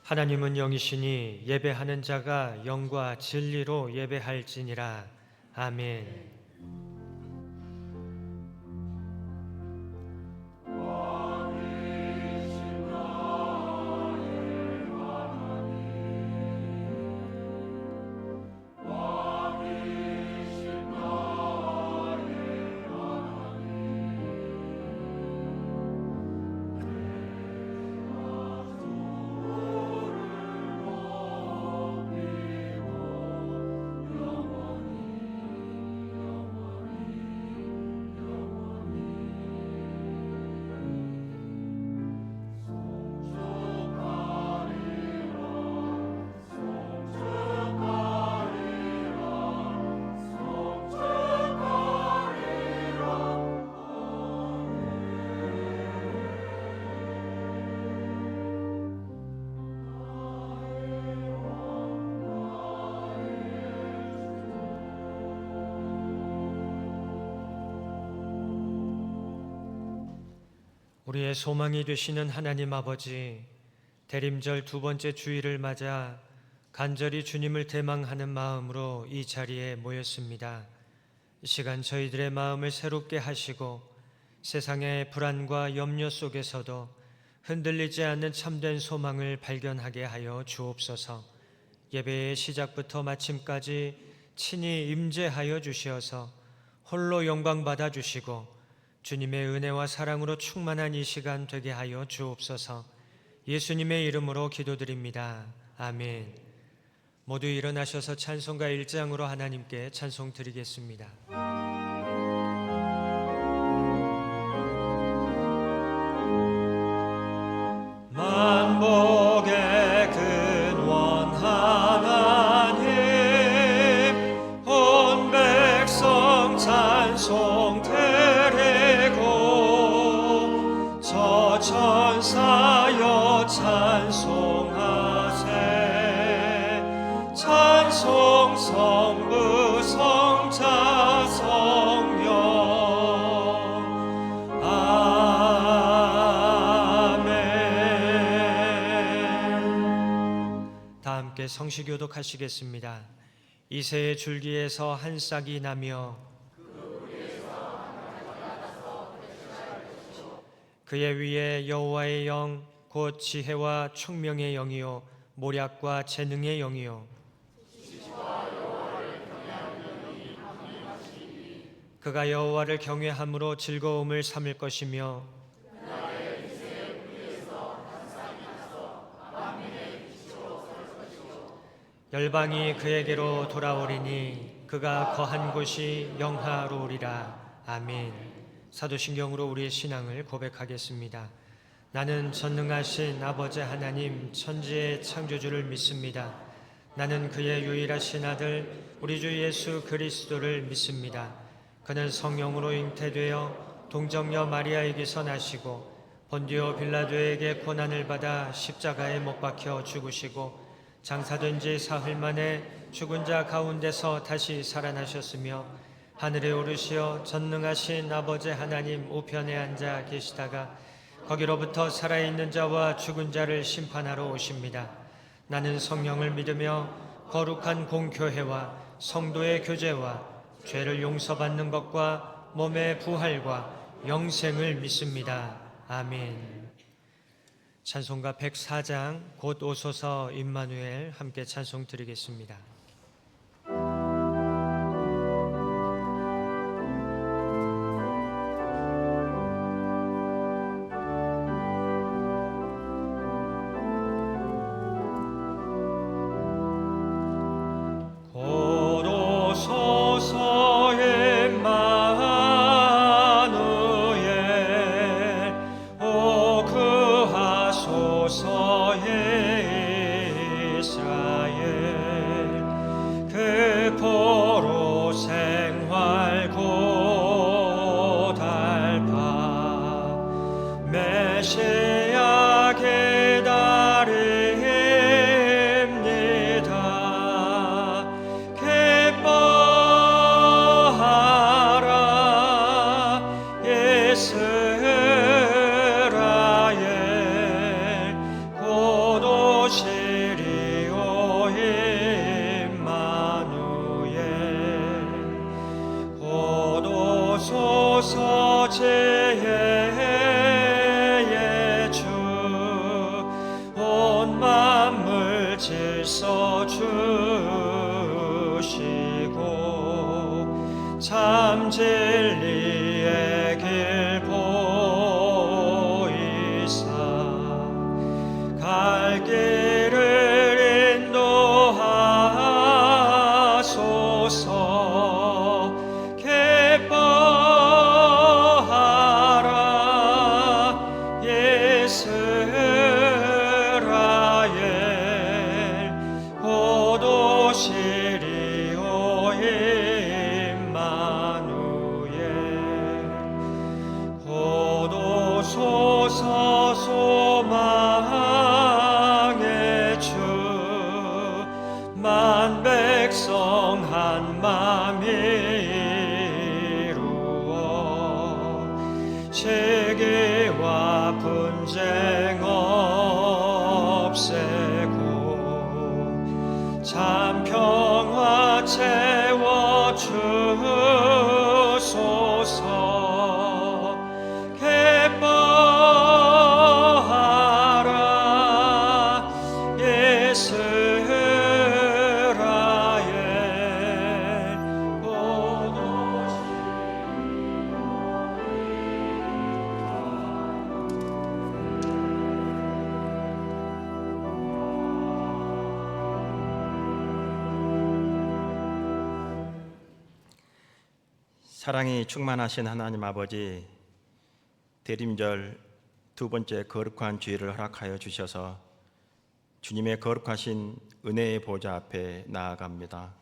하나님은 영이시니 예배하는 자가 영과 진리로 예배할지니라. 아멘. 우리의 소망이 되시는 하나님 아버지, 대림절 두 번째 주일을 맞아 간절히 주님을 대망하는 마음으로 이 자리에 모였습니다. 이 시간 저희들의 마음을 새롭게 하시고 세상의 불안과 염려 속에서도 흔들리지 않는 참된 소망을 발견하게 하여 주옵소서. 예배의 시작부터 마침까지 친히 임재하여 주시어서 홀로 영광 받아 주시고 주님의 은혜와 사랑으로 충만한 이 시간 되게 하여 주옵소서. 예수님의 이름으로 기도드립니다. 아멘. 모두 일어나셔서 찬송가 1장으로 하나님께 찬송 드리겠습니다. 만복의 근원 하나님, 온 백성 찬송 드리고 저 천사여 찬송하세. 찬송 성부 성자 성령. 아멘. 다 함께 성시교독 하시겠습니다. 이새의 줄기에서 한 싹이 나며 그의 위에 여호와의 영 곧 지혜와 총명의 영이요 모략과 재능의 영이요 그가 여호와를 경외함으로 즐거움을 삼을 것이며 열방이 그에게로 돌아오리니 그가 거한 곳이 영화로우리라. 아멘. 사도신경으로 우리의 신앙을 고백하겠습니다. 나는 전능하신 아버지 하나님 천지의 창조주를 믿습니다. 나는 그의 유일하신 아들 우리 주 예수 그리스도를 믿습니다. 그는 성령으로 잉태되어 동정녀 마리아에게서 나시고 본디오 빌라도에게 고난을 받아 십자가에 못 박혀 죽으시고 장사된 지 사흘 만에 죽은 자 가운데서 다시 살아나셨으며 하늘에 오르시어 전능하신 아버지 하나님 우편에 앉아 계시다가 거기로부터 살아있는 자와 죽은 자를 심판하러 오십니다. 나는 성령을 믿으며 거룩한 공교회와 성도의 교제와 죄를 용서받는 것과 몸의 부활과 영생을 믿습니다. 아멘. 찬송가 104장 곧 오소서 임마누엘 함께 찬송 드리겠습니다. 이스라엘 곧 오실 만세의 주 온 만물 질서 주시고 참 진리의 길 보이사 갈 길을 인도하소서. 기뻐하라 이스라엘 곧 오시리오 임마누엘. 곧 오소서 소망의 주 만 백성 한 맘 이루어 시기와 분쟁 없애고 참 평화 채워 주소서. 기뻐하라 이스라엘 곧 사랑이 충만하신 하나님 아버지, 대림절 두 번째 거룩한 주일을 허락하여 주셔서 주님의 거룩하신 은혜의 보좌 앞에 나아갑니다.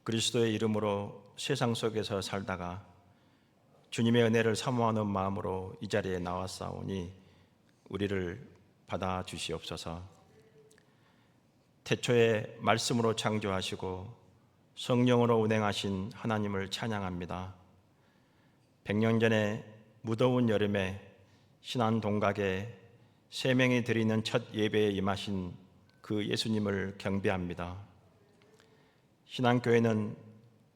그리스도의 이름으로 세상 속에서 살다가 주님의 은혜를 사모하는 마음으로 이 자리에 나왔사오니 우리를 받아 주시옵소서. 태초에 말씀으로 창조하시고 성령으로 운행하신 하나님을 찬양합니다. 100년 전에 무더운 여름에 신안 동각에 세 명이 드리는 첫 예배에 임하신 그 예수님을 경배합니다. 신안교회는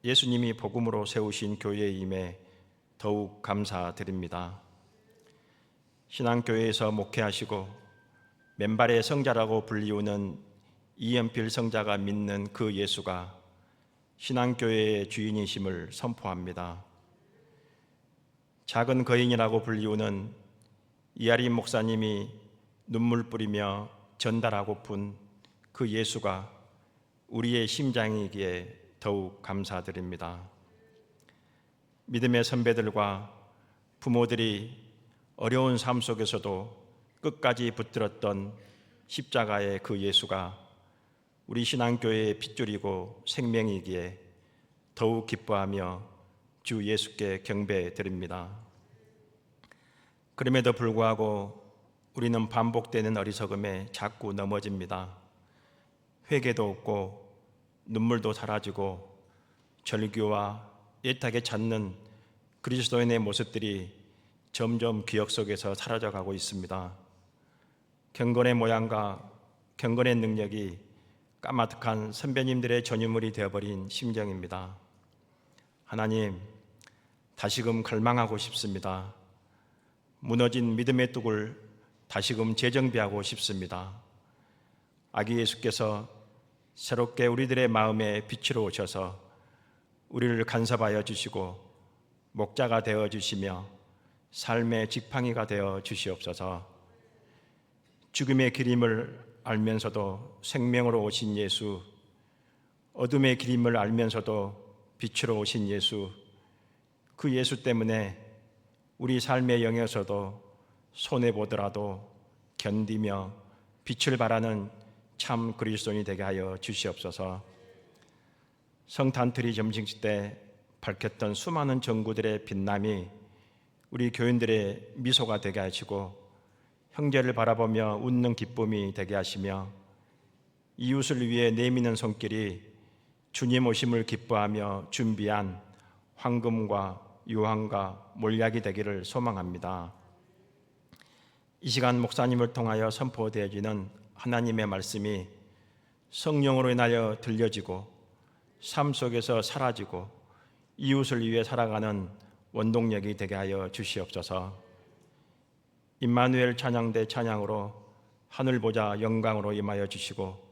예수님이 복음으로 세우신 교회에 임해 더욱 감사드립니다. 신안교회에서 목회하시고 맨발의 성자라고 불리우는 이연필 성자가 믿는 그 예수가 신앙교회의 주인이심을 선포합니다. 작은 거인이라고 불리우는 이하림 목사님이 눈물 뿌리며 전달하고픈 그 예수가 우리의 심장이기에 더욱 감사드립니다. 믿음의 선배들과 부모들이 어려운 삶 속에서도 끝까지 붙들었던 십자가의 그 예수가 우리 신앙교회의 핏줄이고 생명이기에 더욱 기뻐하며 주 예수께 경배드립니다. 그럼에도 불구하고 우리는 반복되는 어리석음에 자꾸 넘어집니다. 회개도 없고 눈물도 사라지고 절규와 애타게 찾는 그리스도인의 모습들이 점점 기억 속에서 사라져가고 있습니다. 경건의 모양과 경건의 능력이 까마득한 선배님들의 전유물이 되어버린 심정입니다. 하나님, 다시금 갈망하고 싶습니다. 무너진 믿음의 뚝을 다시금 재정비하고 싶습니다. 아기 예수께서 새롭게 우리들의 마음에 빛으로 오셔서 우리를 간섭하여 주시고 목자가 되어 주시며 삶의 지팡이가 되어 주시옵소서. 죽음의 길임을 알면서도 생명으로 오신 예수, 어둠의 길임을 알면서도 빛으로 오신 예수, 그 예수 때문에 우리 삶의 영역에서도 손해보더라도 견디며 빛을 발하는 참 그리스도인이 되게 하여 주시옵소서. 성탄트리 점심식 때 밝혔던 수많은 전구들의 빛남이 우리 교인들의 미소가 되게 하시고 형제를 바라보며 웃는 기쁨이 되게 하시며 이웃을 위해 내미는 손길이 주님 오심을 기뻐하며 준비한 황금과 유황과 몰약이 되기를 소망합니다. 이 시간 목사님을 통하여 선포되어지는 하나님의 말씀이 성령으로 인하여 들려지고 삶 속에서 사라지고 이웃을 위해 살아가는 원동력이 되게 하여 주시옵소서. 임마누엘 찬양대 찬양으로 하늘 보자 영광으로 임하여 주시고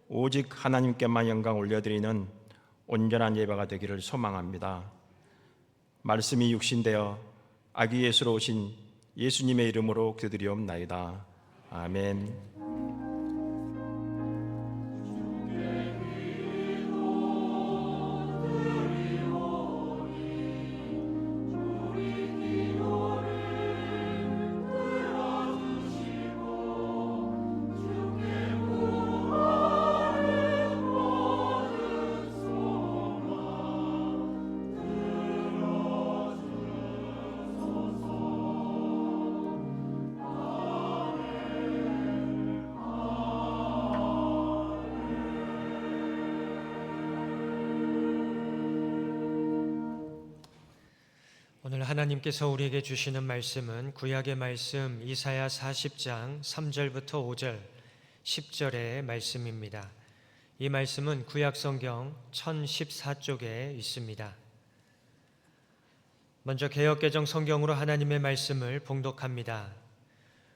오직 하나님께만 영광 올려드리는 온전한 예배가 되기를 소망합니다. 말씀이 육신되어 아기 예수로 오신 예수님의 이름으로 기도드리옵나이다. 아멘. 오늘 하나님께서 우리에게 주시는 말씀은 구약의 말씀 이사야 40장 3절부터 5절, 10절의 말씀입니다. 이 말씀은 구약 성경 1014쪽에 있습니다. 먼저 개역개정 성경으로 하나님의 말씀을 봉독합니다.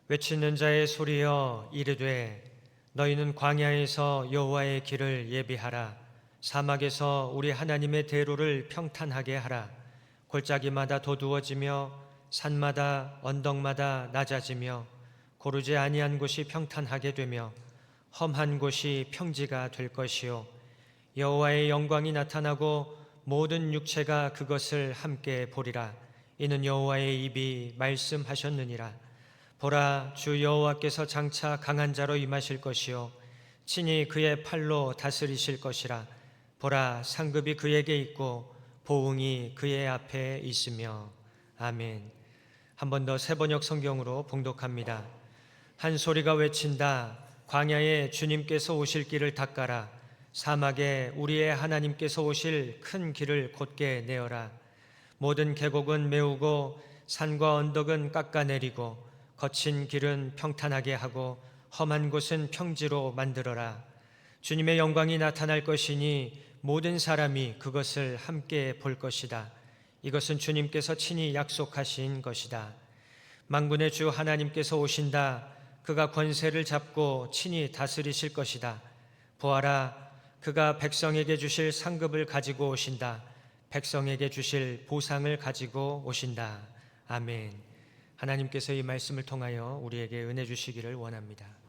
외치는 자의 소리여 이르되 너희는 광야에서 여호와의 길을 예비하라. 사막에서 우리 하나님의 대로를 평탄하게 하라. 골짜기마다 도두어지며 산마다 언덕마다 낮아지며 고르지 아니한 곳이 평탄하게 되며 험한 곳이 평지가 될 것이요 여호와의 영광이 나타나고 모든 육체가 그것을 함께 보리라. 이는 여호와의 입이 말씀하셨느니라. 보라, 주 여호와께서 장차 강한 자로 임하실 것이요 친히 그의 팔로 다스리실 것이라. 보라, 상급이 그에게 있고 보응이 그의 앞에 있으며. 아멘. 한 번 더 새번역 성경으로 봉독합니다. 한 소리가 외친다. 광야에 주님께서 오실 길을 닦아라. 사막에 우리의 하나님께서 오실 큰 길을 곧게 내어라. 모든 계곡은 메우고 산과 언덕은 깎아내리고 거친 길은 평탄하게 하고 험한 곳은 평지로 만들어라. 주님의 영광이 나타날 것이니 모든 사람이 그것을 함께 볼 것이다. 이것은 주님께서 친히 약속하신 것이다. 만군의 주 하나님께서 오신다. 그가 권세를 잡고 친히 다스리실 것이다. 보아라, 그가 백성에게 주실 상급을 가지고 오신다. 백성에게 주실 보상을 가지고 오신다. 아멘. 하나님께서 이 말씀을 통하여 우리에게 은혜 주시기를 원합니다.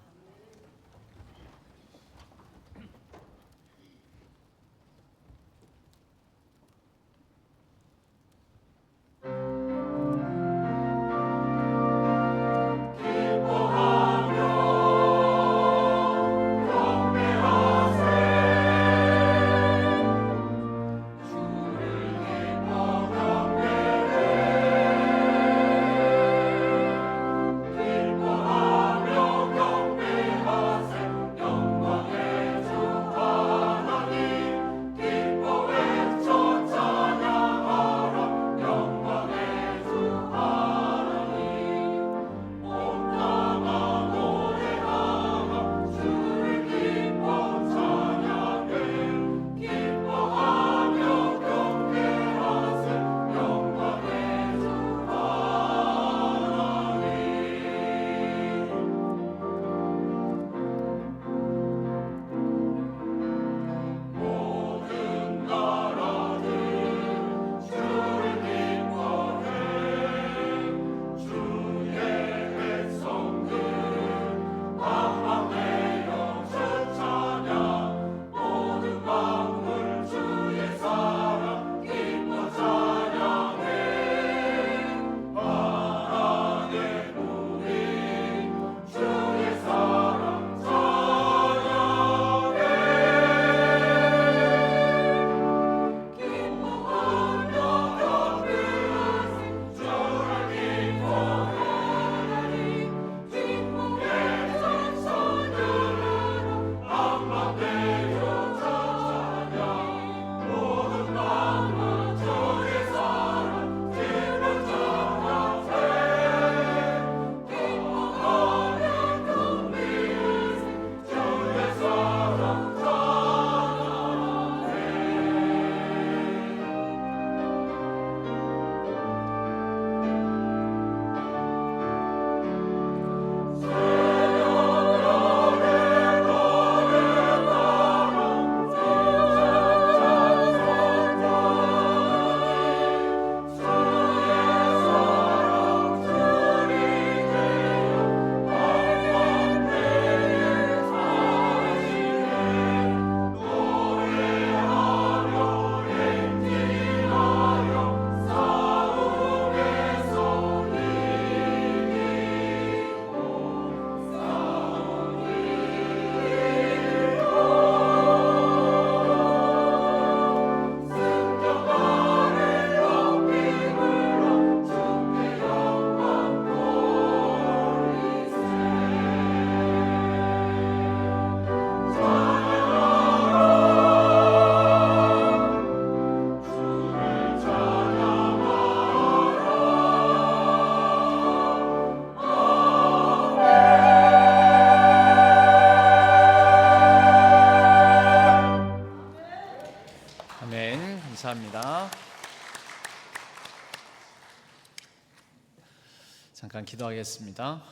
잠깐 기도하겠습니다.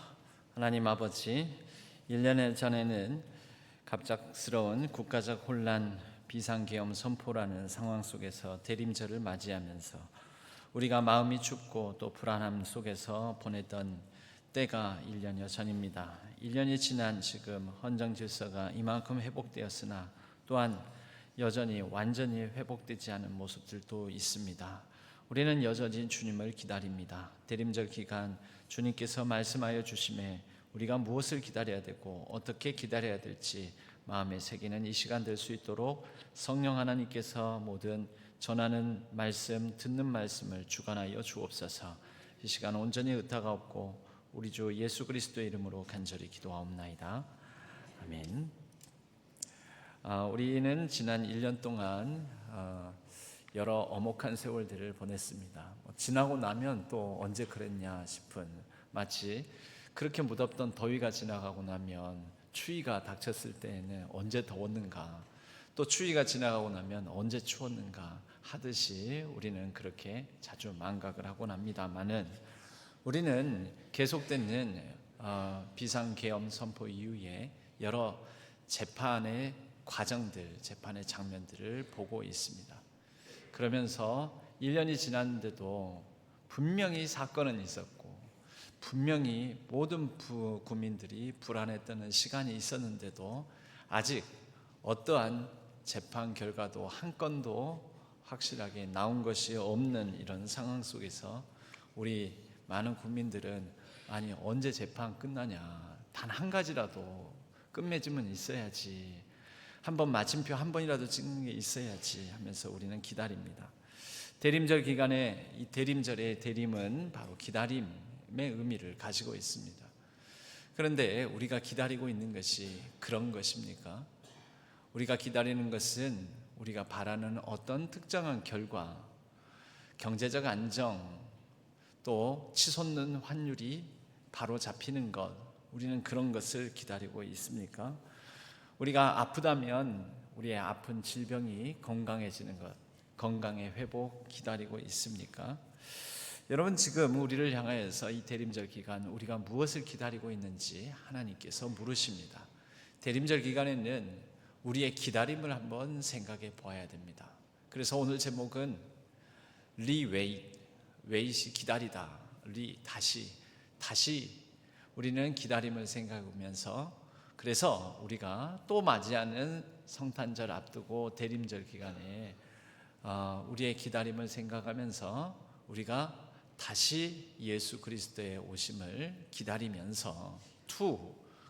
하나님 아버지, 1년 전에는 갑작스러운 국가적 혼란, 비상계엄 선포라는 상황 속에서 대림절을 맞이하면서 우리가 마음이 춥고 또 불안함 속에서 보냈던 때가 1년여 전입니다. 1년이 지난 지금 헌정 질서가 이만큼 회복되었으나 또한 여전히 완전히 회복되지 않은 모습들도 있습니다. 우리는 여전히 주님을 기다립니다. 대림절 기간 주님께서 말씀하여 주심에 우리가 무엇을 기다려야 되고 어떻게 기다려야 될지 마음에 새기는 이 시간 될 수 있도록 성령 하나님께서 모든 전하는 말씀, 듣는 말씀을 주관하여 주옵소서. 이 시간 온전히 의탁하옵고 우리 주 예수 그리스도의 이름으로 간절히 기도하옵나이다. 아멘. 우리는 지난 1년 동안 여러 엄혹한 세월들을 보냈습니다. 지나고 나면 또 언제 그랬냐 싶은, 마치 그렇게 무덥던 더위가 지나가고 나면 추위가 닥쳤을 때에는 언제 더웠는가, 또 추위가 지나가고 나면 언제 추웠는가 하듯이 우리는 그렇게 자주 망각을 하곤 합니다만은, 우리는 계속되는 비상계엄 선포 이후에 여러 재판의 과정들, 재판의 장면들을 보고 있습니다. 그러면서 1년이 지났는데도 분명히 사건은 있었고 분명히 모든 국민들이 불안에 떠는 시간이 있었는데도 아직 어떠한 재판 결과도 한 건도 확실하게 나온 것이 없는 이런 상황 속에서 우리 많은 국민들은 아니 언제 재판 끝나냐, 단 한 가지라도 끝맺음은 있어야지, 한번 마침표 한 번이라도 찍는 게 있어야지 하면서 우리는 기다립니다. 대림절 기간에 이 대림절의 대림은 바로 기다림의 의미를 가지고 있습니다. 그런데 우리가 기다리고 있는 것이 그런 것입니까? 우리가 기다리는 것은 우리가 바라는 어떤 특정한 결과, 경제적 안정, 또 치솟는 환율이 바로 잡히는 것, 우리는 그런 것을 기다리고 있습니까? 우리가 아프다면 우리의 아픈 질병이 건강해지는 것, 건강의 회복 기다리고 있습니까? 여러분, 지금 우리를 향하여서 이 대림절 기간 우리가 무엇을 기다리고 있는지 하나님께서 물으십니다. 대림절 기간에는 우리의 기다림을 한번 생각해 보아야 됩니다. 그래서 오늘 제목은 리웨이트, 웨이시 기다리다, 다시 우리는 기다림을 생각하면서, 그래서 우리가 또 맞이하는 성탄절 앞두고 대림절 기간에 우리의 기다림을 생각하면서 우리가 다시 예수 그리스도의 오심을 기다리면서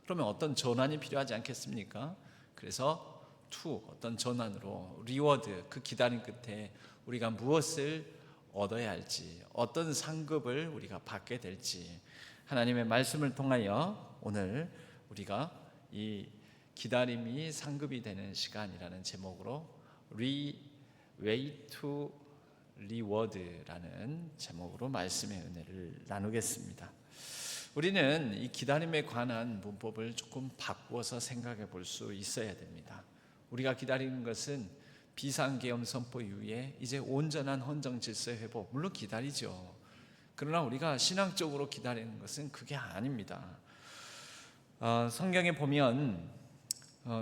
그러면 어떤 전환이 필요하지 않겠습니까? 그래서 어떤 전환으로 리워드, 그 기다림 끝에 우리가 무엇을 얻어야 할지, 어떤 상급을 우리가 받게 될지 하나님의 말씀을 통하여 오늘 우리가 이 기다림이 상급이 되는 시간이라는 제목으로 Way to Reward라는 제목으로 말씀의 은혜를 나누겠습니다. 우리는 이 기다림에 관한 문법을 조금 바꾸어서 생각해 볼 수 있어야 됩니다. 우리가 기다리는 것은 비상계엄 선포 이후에 이제 온전한 헌정 질서 회복, 물론 기다리죠. 그러나 우리가 신앙적으로 기다리는 것은 그게 아닙니다. 성경에 보면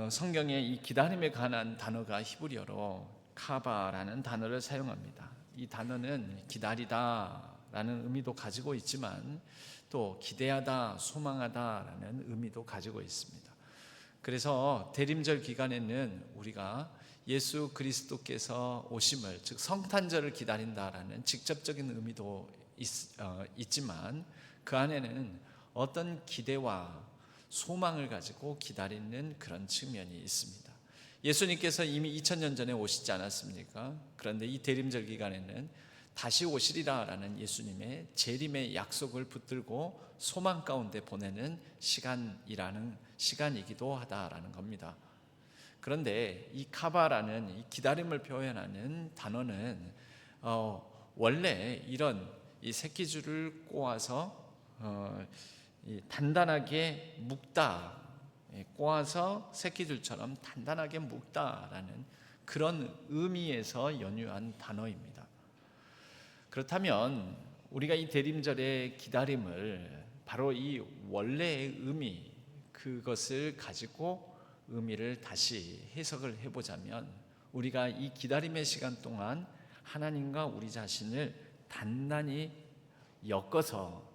성경에 이 기다림에 관한 단어가 히브리어로 카바라는 단어를 사용합니다. 이 단어는 기다리다라는 의미도 가지고 있지만 또 기대하다, 소망하다라는 의미도 가지고 있습니다. 그래서 대림절 기간에는 우리가 예수 그리스도께서 오심을, 즉 성탄절을 기다린다라는 직접적인 의미도 있지만 그 안에는 어떤 기대와 소망을 가지고 기다리는 그런 측면이 있습니다. 예수님께서 이미 2000년 전에 오시지 않았습니까? 그런데 이 대림절 기간에는 다시 오시리라라는 예수님의 재림의 약속을 붙들고 소망 가운데 보내는 시간이기도 하다라는 겁니다. 그런데 이 카바라는 이 기다림을 표현하는 단어는 원래 이런 이 새끼줄을 꼬아서 단단하게 묶다, 꼬아서 새끼줄처럼 단단하게 묶다라는 그런 의미에서 연유한 단어입니다. 그렇다면 우리가 이 대림절의 기다림을 바로 이 원래의 의미, 그것을 가지고 의미를 다시 해석을 해보자면, 우리가 이 기다림의 시간 동안 하나님과 우리 자신을 단단히 엮어서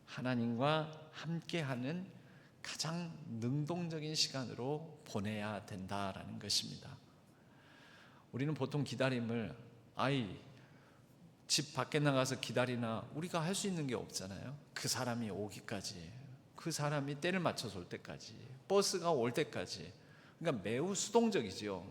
하나님과 함께하는 가장 능동적인 시간으로 보내야 된다라는 것입니다. 우리는 보통 기다림을 집 밖에 나가서 기다리나 우리가 할 수 있는 게 없잖아요. 그 사람이 오기까지, 그 사람이 때를 맞춰서 올 때까지, 버스가 올 때까지. 그러니까 매우 수동적이죠.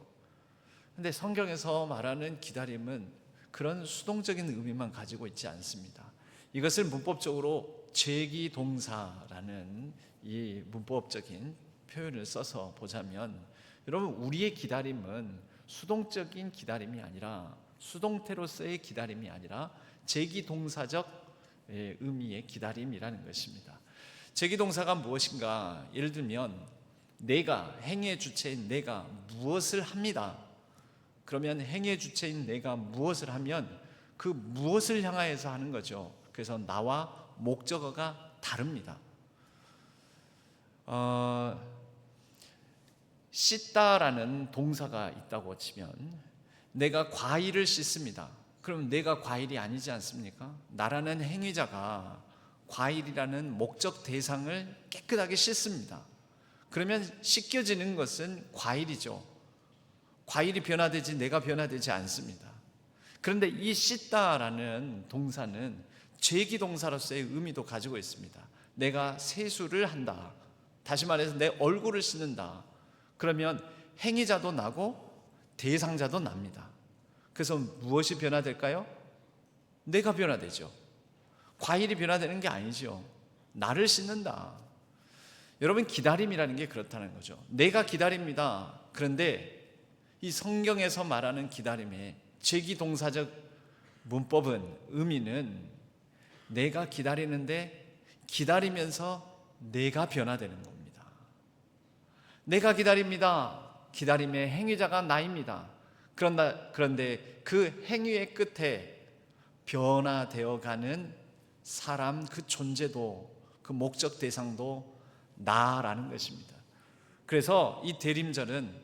근데 성경에서 말하는 기다림은 그런 수동적인 의미만 가지고 있지 않습니다. 이것을 문법적으로 제기동사라는 이 문법적인 표현을 써서 보자면, 여러분, 우리의 기다림은 수동적인 기다림이 아니라, 수동태로서의 기다림이 아니라 제기동사적 의미의 기다림이라는 것입니다. 제기동사가 무엇인가? 예를 들면 내가, 행위의 주체인 내가 무엇을 합니다. 그러면 행위의 주체인 내가 무엇을 하면 그 무엇을 향하여서 하는 거죠. 그래서 나와 목적어가 다릅니다. 씻다라는 동사가 있다고 치면, 내가 과일을 씻습니다. 그럼 내가 과일이 아니지 않습니까? 나라는 행위자가 과일이라는 목적 대상을 깨끗하게 씻습니다. 그러면 씻겨지는 것은 과일이죠. 과일이 변화되지 내가 변화되지 않습니다. 그런데 이 씻다라는 동사는 제기동사로서의 의미도 가지고 있습니다. 내가 세수를 한다, 다시 말해서 내 얼굴을 씻는다. 그러면 행위자도 나고 대상자도 납니다. 그래서 무엇이 변화될까요? 내가 변화되죠. 과일이 변화되는 게 아니죠. 나를 씻는다. 여러분, 기다림이라는 게 그렇다는 거죠. 내가 기다립니다. 그런데 이 성경에서 말하는 기다림의 제기동사적 문법은, 의미는 내가 기다리는데 기다리면서 내가 변화되는 겁니다. 내가 기다립니다. 기다림의 행위자가 나입니다. 그런데 그 행위의 끝에 변화되어가는 사람, 그 존재도, 그 목적 대상도 나라는 것입니다. 그래서 이 대림절은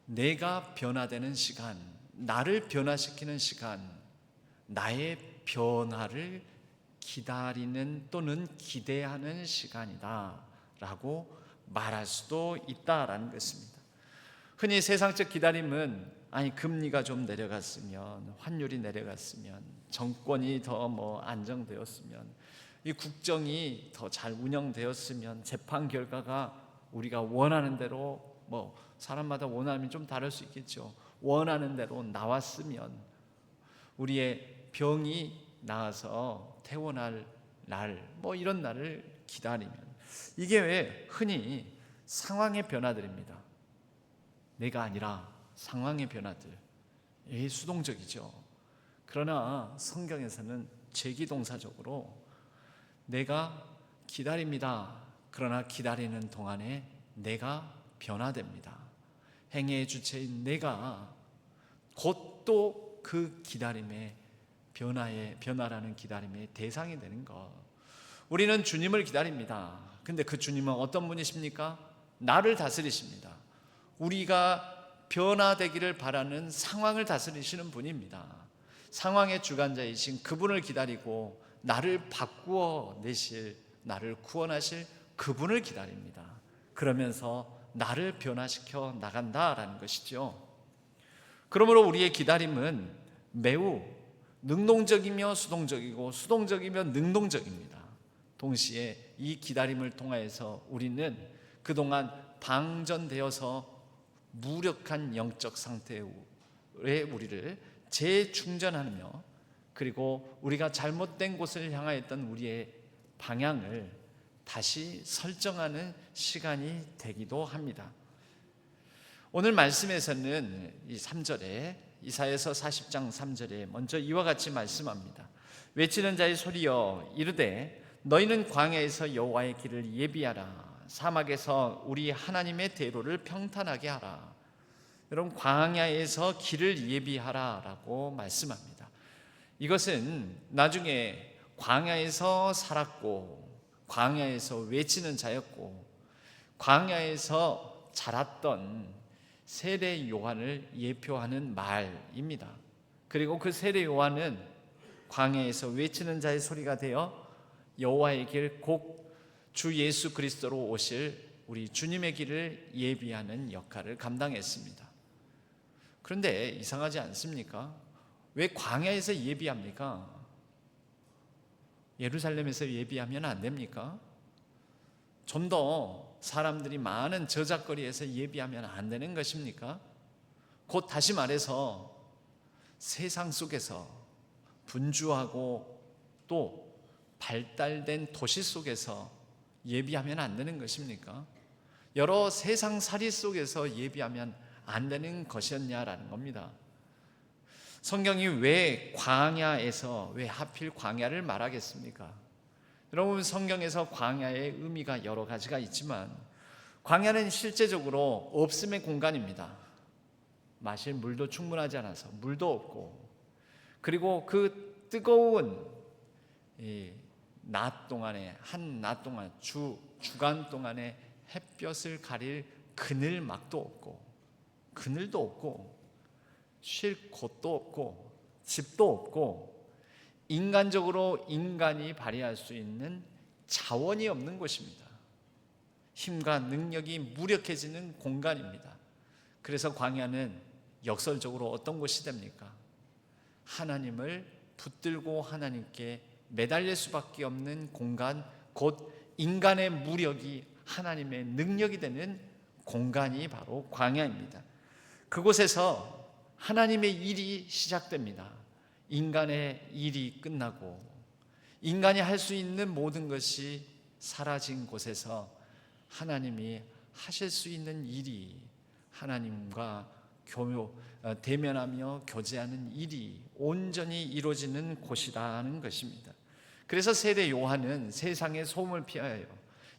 내가 변화되는 시간, 나를 변화시키는 시간, 나의 변화를 기다리는 또는 기대하는 시간이다 라고 말할 수도 있다라는 것입니다. 흔히 세상적 기다림은 금리가 좀 내려갔으면, 환율이 내려갔으면, 정권이 더 안정되었으면, 이 국정이 더 잘 운영되었으면, 재판 결과가 우리가 원하는 대로, 사람마다 원함이 좀 다를 수 있겠죠. 원하는 대로 나왔으면, 우리의 병이 나아서 퇴원할 날, 이런 날을 기다리면, 이게 왜 흔히 상황의 변화들입니다. 내가 아니라 상황의 변화들, 수동적이죠. 그러나 성경에서는 제기동사적으로 내가 기다립니다. 그러나 기다리는 동안에 내가 변화됩니다. 행위의 주체인 내가 곧 또 그 기다림의 변화라는 기다림의 대상이 되는 것. 우리는 주님을 기다립니다. 근데 그 주님은 어떤 분이십니까? 나를 다스리십니다. 우리가 변화되기를 바라는 상황을 다스리시는 분입니다. 상황의 주관자이신 그분을 기다리고 나를 바꾸어 내실, 나를 구원하실 그분을 기다립니다. 그러면서 나를 변화시켜 나간다라는 것이죠. 그러므로 우리의 기다림은 매우 능동적이며 수동적이고 수동적이며 능동적입니다. 동시에 이 기다림을 통하여서 우리는 그동안 방전되어서 무력한 영적 상태의 우리를 재충전하며, 그리고 우리가 잘못된 곳을 향하였던 우리의 방향을 다시 설정하는 시간이 되기도 합니다. 오늘 말씀에서는 이 3절에, 이사야서 40장 3절에 먼저 이와 같이 말씀합니다. 외치는 자의 소리여 이르되 너희는 광야에서 여호와의 길을 예비하라, 사막에서 우리 하나님의 대로를 평탄하게 하라. 여러분, 광야에서 길을 예비하라 라고 말씀합니다. 이것은 나중에 광야에서 살았고 광야에서 외치는 자였고 광야에서 자랐던 세례 요한을 예표하는 말입니다. 그리고 그 세례 요한은 광야에서 외치는 자의 소리가 되어 여호와의 길 곧 주 예수 그리스도로 오실 우리 주님의 길을 예비하는 역할을 감당했습니다. 그런데 이상하지 않습니까? 왜 광야에서 예비합니까? 예루살렘에서 예비하면 안 됩니까? 좀 더 사람들이 많은 저작거리에서 예비하면 안 되는 것입니까? 곧 다시 말해서 세상 속에서 분주하고 또 발달된 도시 속에서 예비하면 안 되는 것입니까? 여러 세상살이 속에서 예비하면 안 되는 것이었냐라는 겁니다. 성경이 왜 광야에서 왜 하필 광야를 말하겠습니까? 여러분, 성경에서 광야의 의미가 여러 가지가 있지만 광야는 실제적으로 없음의 공간입니다. 마실 물도 충분하지 않아서 물도 없고, 그리고 그 뜨거운 낮 동안에 한 낮 동안 주간 동안에 햇볕을 가릴 그늘막도 없고 그늘도 없고 쉴 곳도 없고 집도 없고 인간적으로 인간이 발휘할 수 있는 자원이 없는 곳입니다. 힘과 능력이 무력해지는 공간입니다. 그래서 광야는 역설적으로 어떤 곳이 됩니까? 하나님을 붙들고 하나님께 매달릴 수밖에 없는 공간, 곧 인간의 무력이 하나님의 능력이 되는 공간이 바로 광야입니다. 그곳에서 하나님의 일이 시작됩니다. 인간의 일이 끝나고 인간이 할 수 있는 모든 것이 사라진 곳에서 하나님이 하실 수 있는 일이, 하나님과 대면하며 교제하는 일이 온전히 이루어지는 곳이라는 것입니다. 그래서 세례 요한은 세상의 소음을 피하여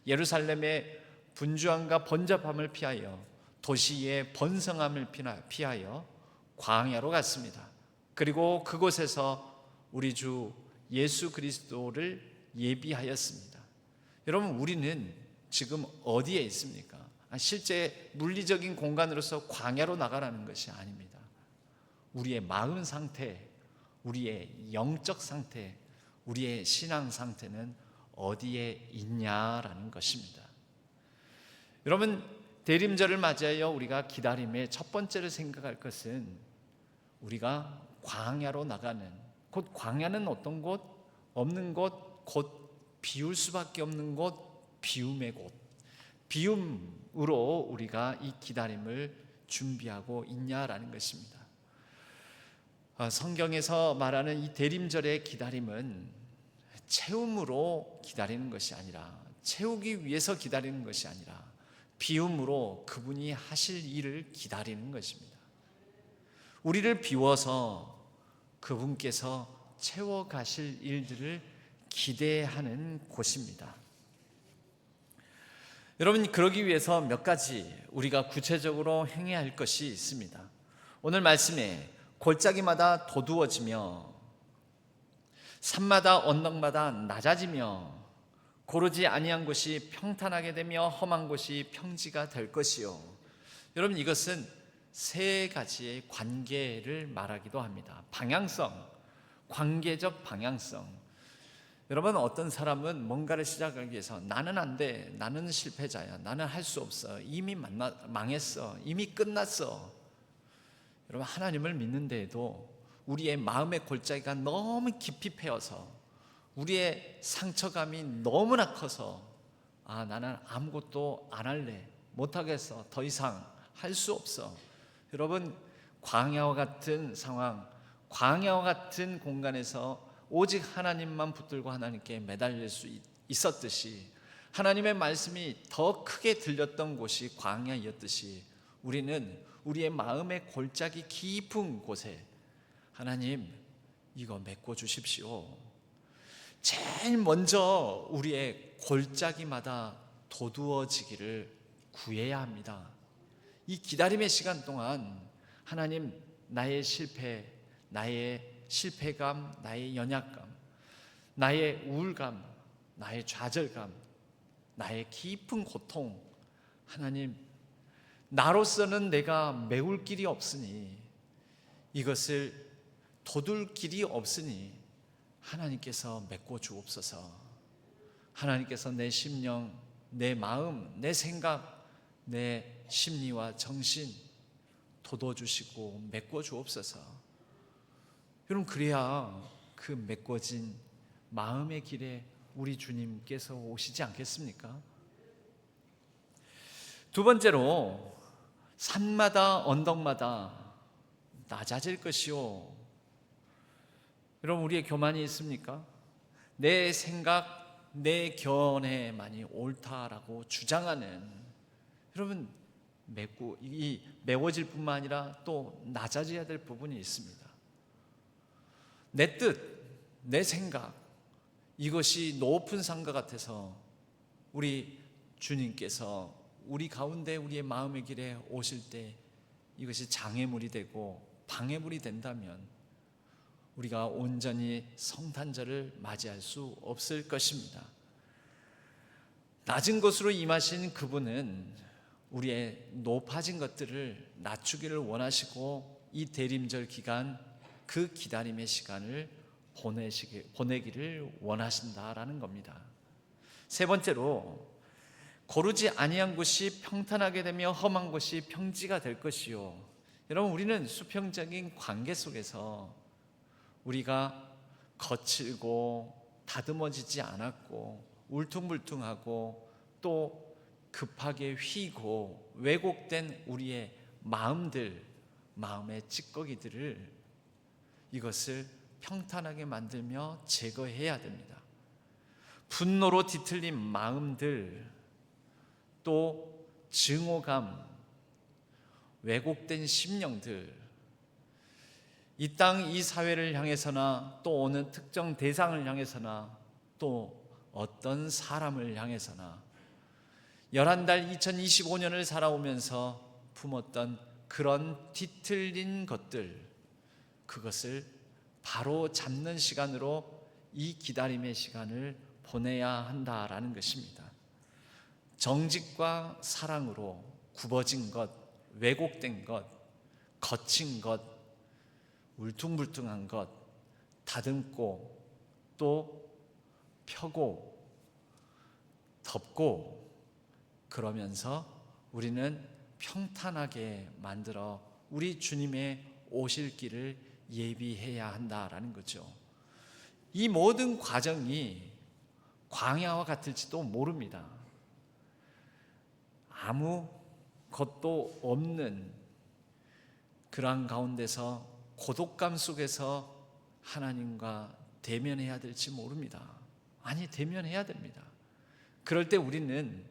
예루살렘의 분주함과 번잡함을 피하여 도시의 번성함을 피하여 광야로 갔습니다. 그리고 그곳에서 우리 주 예수 그리스도를 예비하였습니다. 여러분, 우리는 지금 어디에 있습니까? 실제 물리적인 공간으로서 광야로 나가라는 것이 아닙니다. 우리의 마음 상태, 우리의 영적 상태, 우리의 신앙 상태는 어디에 있냐라는 것입니다. 여러분, 대림절을 맞이하여 우리가 기다림의 첫 번째로 생각할 것은 우리가 광야로 나가는, 곧 광야는 어떤 곳? 없는 곳, 곧 비울 수밖에 없는 곳, 비움의 곳. 비움으로 우리가 이 기다림을 준비하고 있냐라는 것입니다. 성경에서 말하는 이 대림절의 기다림은 채움으로 기다리는 것이 아니라, 채우기 위해서 기다리는 것이 아니라 비움으로 그분이 하실 일을 기다리는 것입니다. 우리를 비워서 그분께서 채워가실 일들을 기대하는 곳입니다. 여러분, 그러기 위해서 몇 가지 우리가 구체적으로 행해야 할 것이 있습니다. 오늘 말씀에 골짜기마다 도두어지며 산마다 언덕마다 낮아지며 고르지 아니한 곳이 평탄하게 되며 험한 곳이 평지가 될 것이요. 여러분, 이것은 세 가지의 관계를 말하기도 합니다. 방향성, 관계적 방향성. 여러분, 어떤 사람은 뭔가를 시작하기 위해서 나는 안 돼, 나는 실패자야, 나는 할 수 없어, 이미 망했어, 이미 끝났어. 여러분, 하나님을 믿는 데에도 우리의 마음의 골짜기가 너무 깊이 패여서 우리의 상처감이 너무나 커서 나는 아무것도 안 할래, 못하겠어, 더 이상 할 수 없어. 여러분, 광야와 같은 상황, 광야와 같은 공간에서 오직 하나님만 붙들고 하나님께 매달릴 수 있었듯이, 하나님의 말씀이 더 크게 들렸던 곳이 광야였듯이, 우리는 우리의 마음의 골짜기 깊은 곳에 하나님, 이거 메꿔주십시오. 제일 먼저 우리의 골짜기마다 도두어지기를 구해야 합니다. 이 기다림의 시간 동안 하나님, 나의 실패, 나의 실패감, 나의 연약감, 나의 우울감, 나의 좌절감, 나의 깊은 고통, 하나님, 나로서는 내가 메울 길이 없으니, 이것을 돋울 길이 없으니 하나님께서 메꿔 주옵소서. 하나님께서 내 심령, 내 마음, 내 생각, 내 심리와 정신 돋워주시고 메꿔 주옵소서. 여러분, 그래야 그 메꿔진 마음의 길에 우리 주님께서 오시지 않겠습니까? 두 번째로, 산마다 언덕마다 낮아질 것이요. 여러분, 우리의 교만이 있습니까? 내 생각, 내 견해만이 옳다라고 주장하는, 여러분, 이 메워질 뿐만 아니라 또 낮아져야 될 부분이 있습니다. 내 뜻, 내 생각, 이것이 높은 산과 같아서 우리 주님께서 우리 가운데 우리의 마음의 길에 오실 때 이것이 장애물이 되고 방해물이 된다면 우리가 온전히 성탄절을 맞이할 수 없을 것입니다. 낮은 곳으로 임하신 그분은 우리의 높아진 것들을 낮추기를 원하시고 이 대림절 기간, 그 기다림의 시간을 보내기를 원하신다라는 겁니다. 세 번째로, 고르지 아니한 곳이 평탄하게 되며 험한 곳이 평지가 될 것이요. 여러분, 우리는 수평적인 관계 속에서 우리가 거칠고 다듬어지지 않았고 울퉁불퉁하고 또 급하게 휘고 왜곡된 우리의 마음들, 마음의 찌꺼기들을, 이것을 평탄하게 만들며 제거해야 됩니다. 분노로 뒤틀린 마음들, 또 증오감, 왜곡된 심령들, 이 땅, 이 사회를 향해서나 또 어느 특정 대상을 향해서나 또 어떤 사람을 향해서나 11달 2025년을 살아오면서 품었던 그런 뒤틀린 것들, 그것을 바로 잡는 시간으로 이 기다림의 시간을 보내야 한다라는 것입니다. 정직과 사랑으로 굽어진 것, 왜곡된 것, 거친 것, 울퉁불퉁한 것 다듬고 또 펴고 덮고, 그러면서 우리는 평탄하게 만들어 우리 주님의 오실 길을 예비해야 한다라는 거죠. 이 모든 과정이 광야와 같을지도 모릅니다. 아무 것도 없는 그러한 가운데서 고독감 속에서 하나님과 대면해야 될지 모릅니다. 아니, 대면해야 됩니다. 그럴 때 우리는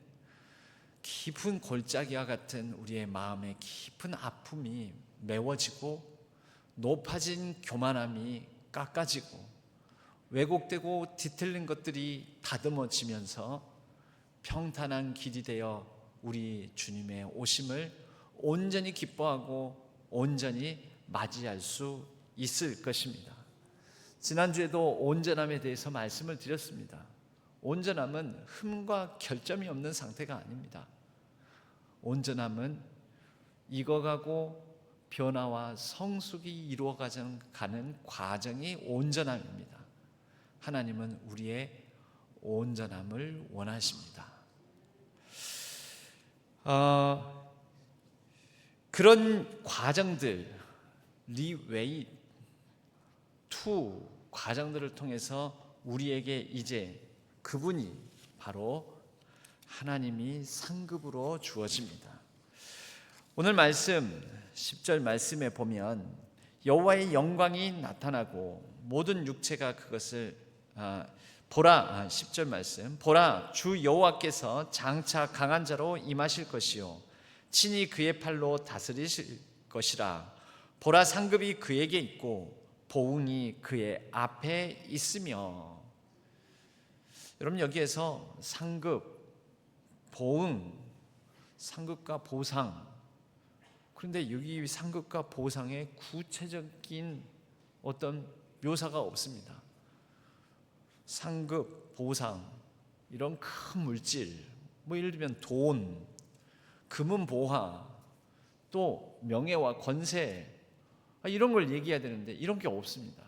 깊은 골짜기와 같은 우리의 마음의 깊은 아픔이 메워지고 높아진 교만함이 깎아지고 왜곡되고 뒤틀린 것들이 다듬어지면서 평탄한 길이 되어 우리 주님의 오심을 온전히 기뻐하고 온전히 맞이할 수 있을 것입니다. 지난주에도 온전함에 대해서 말씀을 드렸습니다. 온전함은 흠과 결점이 없는 상태가 아닙니다. 온전함은 익어가고 변화와 성숙이 이루어가는 과정이 온전함입니다. 하나님은 우리의 온전함을 원하십니다. 그런 과정들, 리웨이 투 과정들을 통해서 우리에게 이제 그분이 바로 하나님이 상급으로 주어집니다. 오늘 말씀 10절 말씀에 보면 여호와의 영광이 나타나고 모든 육체가 그것을 보라, 10절 말씀, 보라, 주 여호와께서 장차 강한 자로 임하실 것이요 친히 그의 팔로 다스리실 것이라. 보라, 상급이 그에게 있고 보응이 그의 앞에 있으며. 여러분, 여기에서 상급, 보응, 상급과 보상, 그런데 여기 상급과 보상의 구체적인 어떤 묘사가 없습니다. 상급, 보상, 이런 큰 물질, 뭐 예를 들면 돈, 금은 보화, 또 명예와 권세, 이런 걸 얘기해야 되는데 이런 게 없습니다.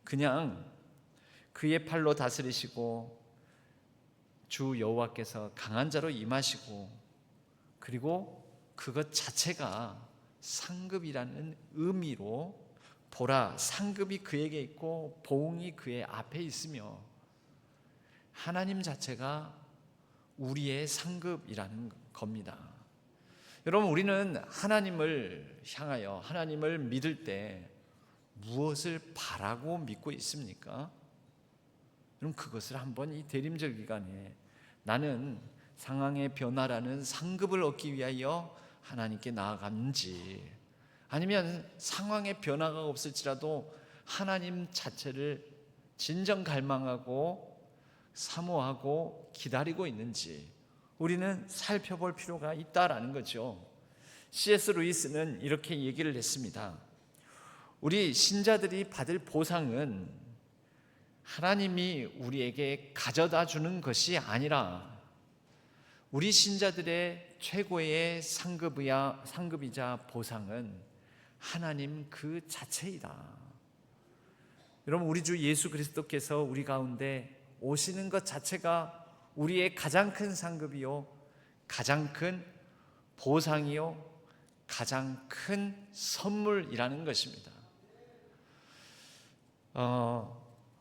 그냥 그의 팔로 다스리시고 주 여호와께서 강한 자로 임하시고, 그리고 그것 자체가 상급이라는 의미로, 보라, 상급이 그에게 있고 보응이 그의 앞에 있으며, 하나님 자체가 우리의 상급이라는 겁니다. 여러분, 우리는 하나님을 향하여, 하나님을 믿을 때 무엇을 바라고 믿고 있습니까? 그럼 그것을 한번 이 대림절 기간에 나는 상황의 변화라는 상급을 얻기 위하여 하나님께 나아갔는지, 아니면 상황의 변화가 없을지라도 하나님 자체를 진정 갈망하고 사모하고 기다리고 있는지 우리는 살펴볼 필요가 있다라는 거죠. C.S. 루이스는 이렇게 얘기를 했습니다. 우리 신자들이 받을 보상은 하나님이 우리에게 가져다 주는 것이 아니라 우리 신자들의 최고의 상급이자 보상은 하나님 그 자체이다. 여러분, 우리 주 예수 그리스도께서 우리 가운데 오시는 것 자체가 우리의 가장 큰 상급이요, 가장 큰 보상이요, 가장 큰 선물이라는 것입니다.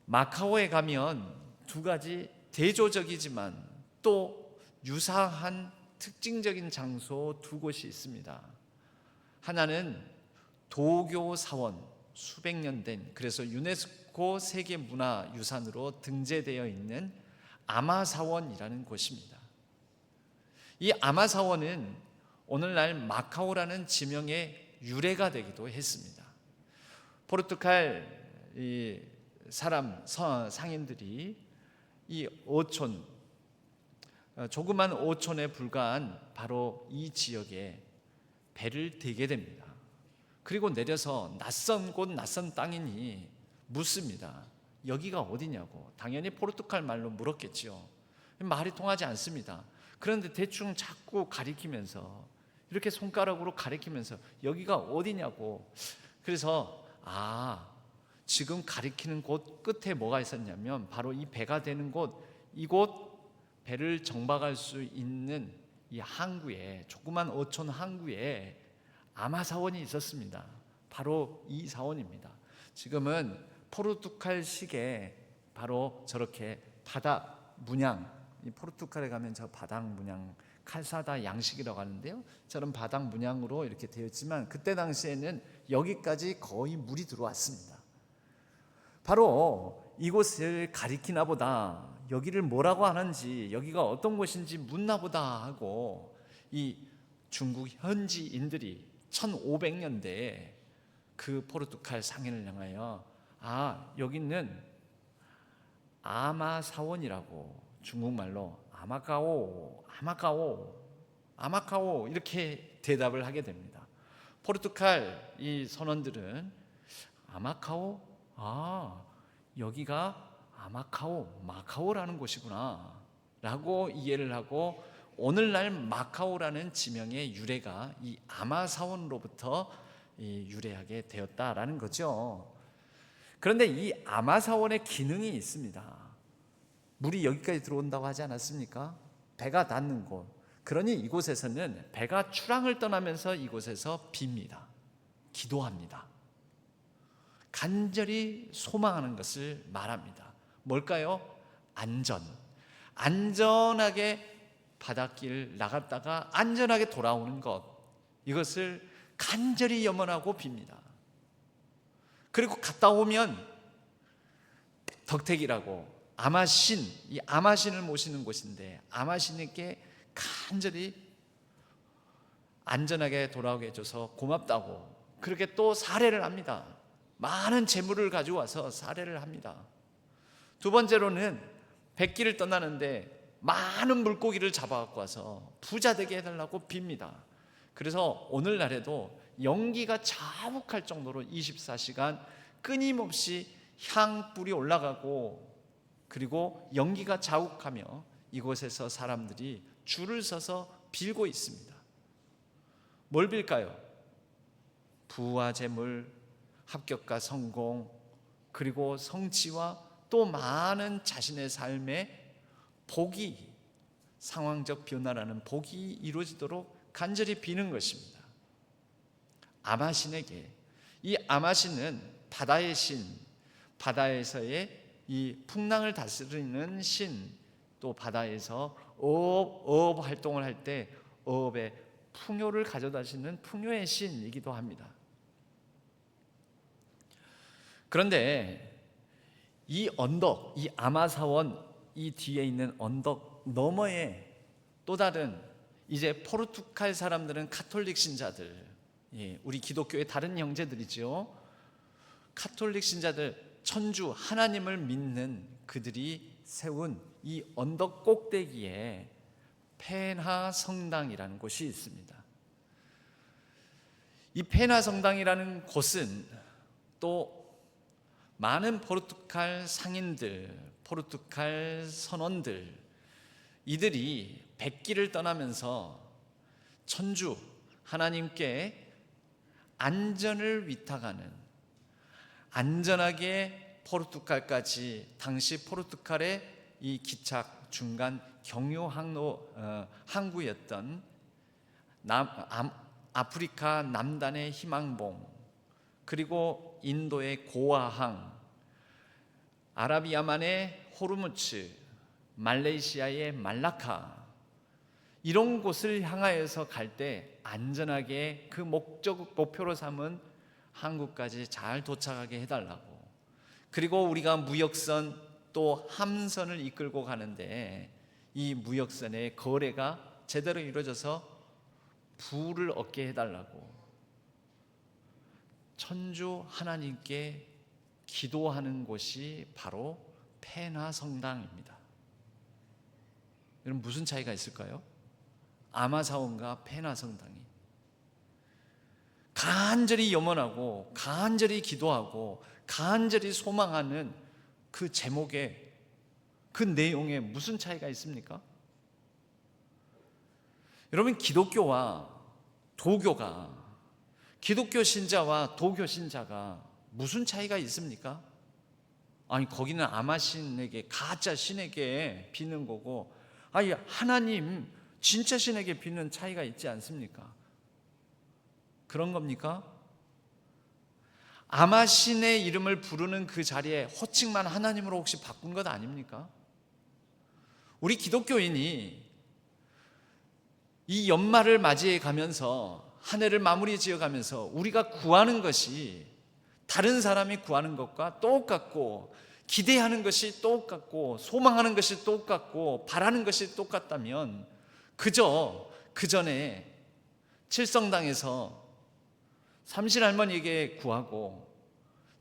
마카오에 가면 두 가지 대조적이지만 또 유사한 특징적인 장소 두 곳이 있습니다. 하나는 도교 사원, 수백 년 된, 그래서 유네스코 세계문화유산으로 등재되어 있는 아마사원이라는 곳입니다. 이 아마사원은 오늘날 마카오라는 지명의 유래가 되기도 했습니다. 포르투갈 상인들이 이 어촌, 조그만 어촌에 불과한 바로 이 지역에 배를 대게 됩니다. 그리고 내려서 낯선 곳, 낯선 땅이니 묻습니다. 여기가 어디냐고. 당연히 포르투갈 말로 물었겠죠. 말이 통하지 않습니다. 그런데 대충 자꾸 가리키면서, 이렇게 손가락으로 가리키면서 여기가 어디냐고. 그래서 지금 가리키는 곳 끝에 뭐가 있었냐면 바로 이 배가 되는 곳, 이곳 배를 정박할 수 있는 이 항구에, 조그만 어촌 항구에 아마사원이 있었습니다. 바로 이 사원입니다. 지금은 포르투갈식의 바로 저렇게 바닥 문양, 이 포르투갈에 가면 저 바닥 문양, 칼사다 양식이라고 하는데요, 저런 바닥 문양으로 이렇게 되어 있지만 그때 당시에는 여기까지 거의 물이 들어왔습니다. 바로 이곳을 가리키나 보다, 여기를 뭐라고 하는지, 여기가 어떤 곳인지 묻나 보다 하고 이 중국 현지인들이 1500년대에 그 포르투갈 상인을 향하여 여기는 아마사원이라고, 중국말로 아마카오 이렇게 대답을 하게 됩니다. 포르투갈 이 선원들은 아마카오? 여기가 마카오라는 곳이구나 라고 이해를 하고, 오늘날 마카오라는 지명의 유래가 이 아마사원으로부터 유래하게 되었다라는 거죠. 그런데 이 아마사원의 기능이 있습니다. 물이 여기까지 들어온다고 하지 않았습니까? 배가 닿는 곳. 그러니 이곳에서는 배가 출항을 떠나면서 이곳에서 빕니다. 기도합니다. 간절히 소망하는 것을 말합니다. 뭘까요? 안전하게 바닷길 나갔다가 안전하게 돌아오는 것, 이것을 간절히 염원하고 빕니다. 그리고 갔다 오면 덕택이라고 이 아마신을 모시는 곳인데, 아마신에게 간절히 안전하게 돌아오게 해줘서 고맙다고 그렇게 또 사례를 합니다. 많은 재물을 가져와서 사례를 합니다. 두 번째로는 백길을 떠나는데 많은 물고기를 잡아갖고 와서 부자 되게 해달라고 빕니다. 그래서 오늘날에도 연기가 자욱할 정도로 24시간 끊임없이 향불이 올라가고 그리고 연기가 자욱하며 이곳에서 사람들이 줄을 서서 빌고 있습니다. 뭘 빌까요? 부와 재물, 합격과 성공, 그리고 성취와 또 많은 자신의 삶의 복이, 상황적 변화라는 복이 이루어지도록 간절히 비는 것입니다. 아마신에게, 이 아마신은 바다의 신, 바다에서의 이 풍랑을 다스리는 신, 또 바다에서 어업 활동을 할 때 어업의 풍요를 가져다시는 풍요의 신이기도 합니다. 그런데 이 언덕, 이 아마사원 이 뒤에 있는 언덕 너머에 또 다른 이제 포르투갈 사람들은 카톨릭 신자들, 우리 기독교의 다른 형제들이죠. 카톨릭 신자들, 천주 하나님을 믿는 그들이 세운 이 언덕 꼭대기에 페나 성당이라는 곳이 있습니다. 이 페나 성당이라는 곳은 또 많은 포르투갈 상인들, 포르투갈 선원들, 이들이 백기를 떠나면서 천주 하나님께 안전을 위탁하는, 안전하게 포르투갈까지, 당시 포르투갈의 이 기착 중간 경유 항구였던 아프리카 남단의 희망봉, 그리고 인도의 고아항, 아라비아만의 호르무즈, 말레이시아의 말라카, 이런 곳을 향하여서 갈 때 안전하게 그 목표로 삼은 한국까지 잘 도착하게 해달라고, 그리고 우리가 무역선 또 함선을 이끌고 가는데 이 무역선의 거래가 제대로 이루어져서 부를 얻게 해달라고 천주 하나님께 기도하는 곳이 바로 페나 성당입니다. 여러분, 무슨 차이가 있을까요? 아마사원과 페나 성당이 간절히 염원하고 간절히 기도하고 간절히 소망하는 그 제목에, 그 내용에 무슨 차이가 있습니까? 여러분, 기독교와 도교가, 기독교 신자와 도교 신자가 무슨 차이가 있습니까? 아니, 거기는 아마신에게, 가짜 신에게 비는 거고, 아니, 하나님 진짜 신에게 비는 차이가 있지 않습니까? 그런 겁니까? 아마신의 이름을 부르는 그 자리에 호칭만 하나님으로 혹시 바꾼 것 아닙니까? 우리 기독교인이 이 연말을 맞이해 가면서, 한 해를 마무리 지어 가면서 우리가 구하는 것이 다른 사람이 구하는 것과 똑같고, 기대하는 것이 똑같고, 소망하는 것이 똑같고, 바라는 것이 똑같다면 그저 그 전에 칠성당에서 삼신할머니에게 구하고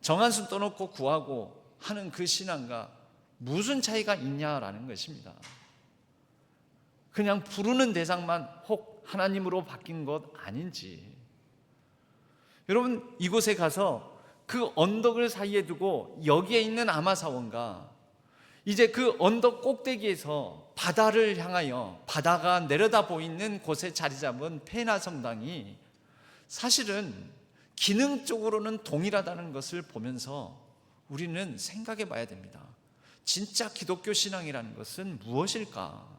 정한수 떠놓고 구하고 하는 그 신앙과 무슨 차이가 있냐라는 것입니다. 그냥 부르는 대상만 혹 하나님으로 바뀐 것 아닌지. 여러분, 이곳에 가서 그 언덕을 사이에 두고 여기에 있는 아마사원과 이제 그 언덕 꼭대기에서 바다를 향하여, 바다가 내려다 보이는 곳에 자리 잡은 페나 성당이 사실은 기능적으로는 동일하다는 것을 보면서 우리는 생각해 봐야 됩니다. 진짜 기독교 신앙이라는 것은 무엇일까?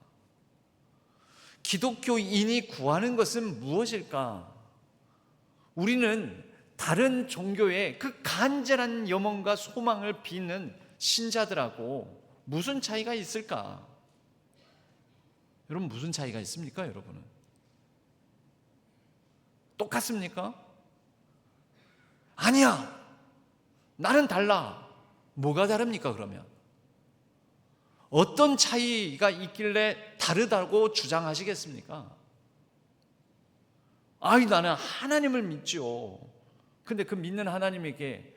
기독교인이 구하는 것은 무엇일까? 우리는 다른 종교의 그 간절한 염원과 소망을 비는 신자들하고 무슨 차이가 있을까? 여러분, 무슨 차이가 있습니까? 여러분은 똑같습니까? 아니야, 나는 달라. 뭐가 다릅니까? 그러면 어떤 차이가 있길래 다르다고 주장하시겠습니까? 아이, 나는 하나님을 믿죠. 근데 그 믿는 하나님에게